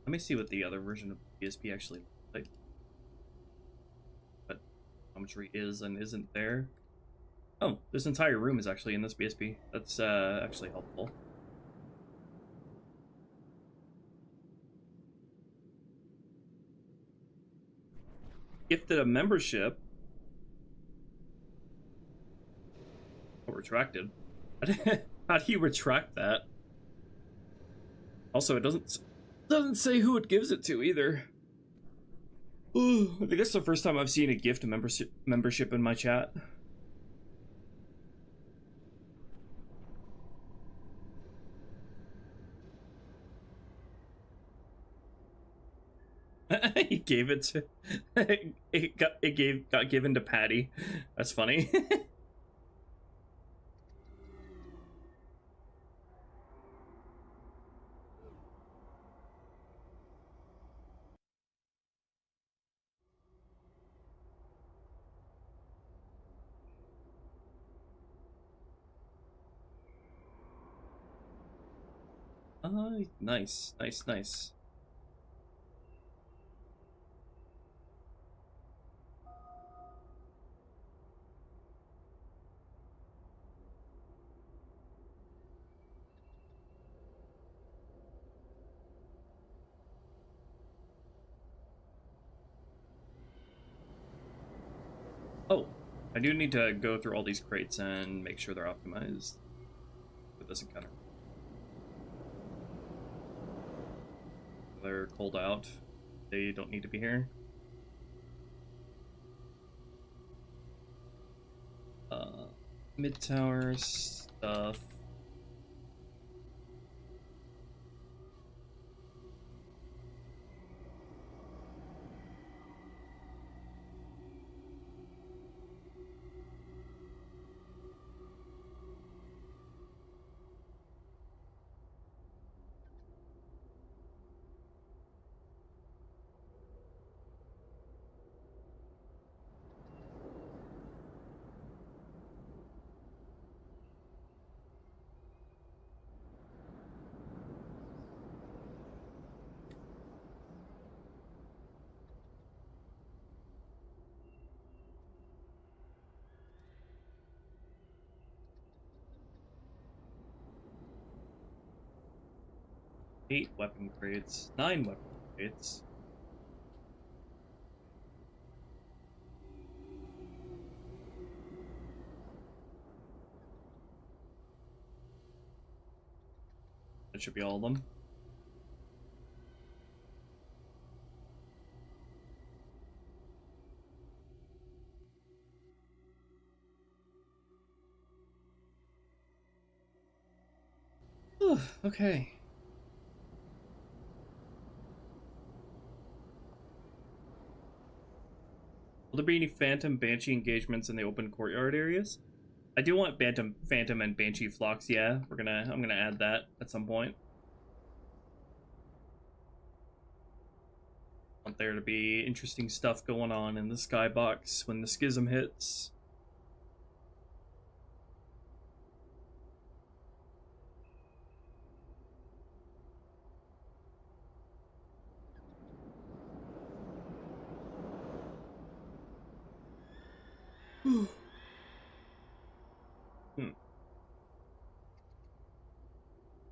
Let me see what the other version of BSP actually looks like. But geometry is and isn't there. Oh, this entire room is actually in this BSP. That's actually helpful. Gifted a membership. Oh, retracted. How do you retract that? Also, it doesn't say who it gives it to either. Ooh, I think that's the first time I've seen a gift membership in my chat. He gave it to got given to Patty. That's funny. Nice, nice, nice. Oh, I do need to go through all these crates and make sure they're optimized for this encounter. They're cold out. They don't need to be here. Mid-tower stuff. Eight weapon crates, 9 weapon crates. That should be all of them. Okay. Will there be any Phantom Banshee engagements in the open courtyard areas? I do want Phantom and Banshee flocks, yeah. I'm gonna add that at some point. Want there to be interesting stuff going on in the skybox when the Schism hits.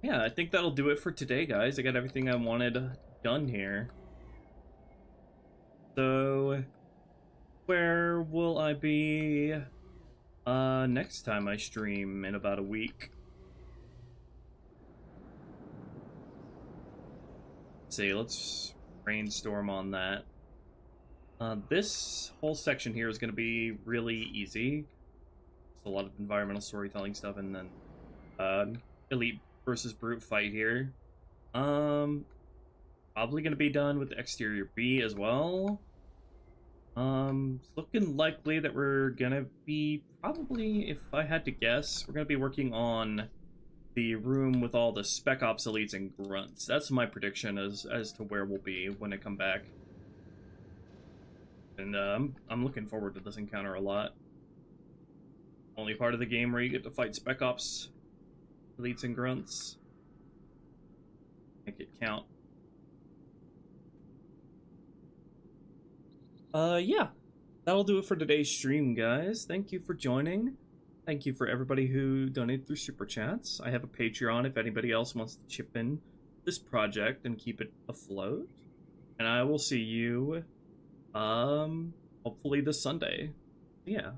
Yeah, I think that'll do it for today, guys. I got everything I wanted done here. So, where will I be next time I stream? In about a week. Let's see, let's brainstorm on that. This whole section here is going to be really easy. It's a lot of environmental storytelling stuff, and then elite versus brute fight here. Probably going to be done with the exterior B as well. It's looking likely that we're going to be, probably, if I had to guess, we're going to be working on the room with all the Spec Ops elites and grunts. That's my prediction as to where we'll be when I come back. And I'm looking forward to this encounter a lot. Only part of the game where you get to fight Spec Ops elites and grunts. Make it count. Yeah. That'll do it for today's stream, guys. Thank you for joining. Thank you for everybody who donated through Super Chats. I have a Patreon if anybody else wants to chip in this project and keep it afloat. And I will see you, hopefully this Sunday. Yeah.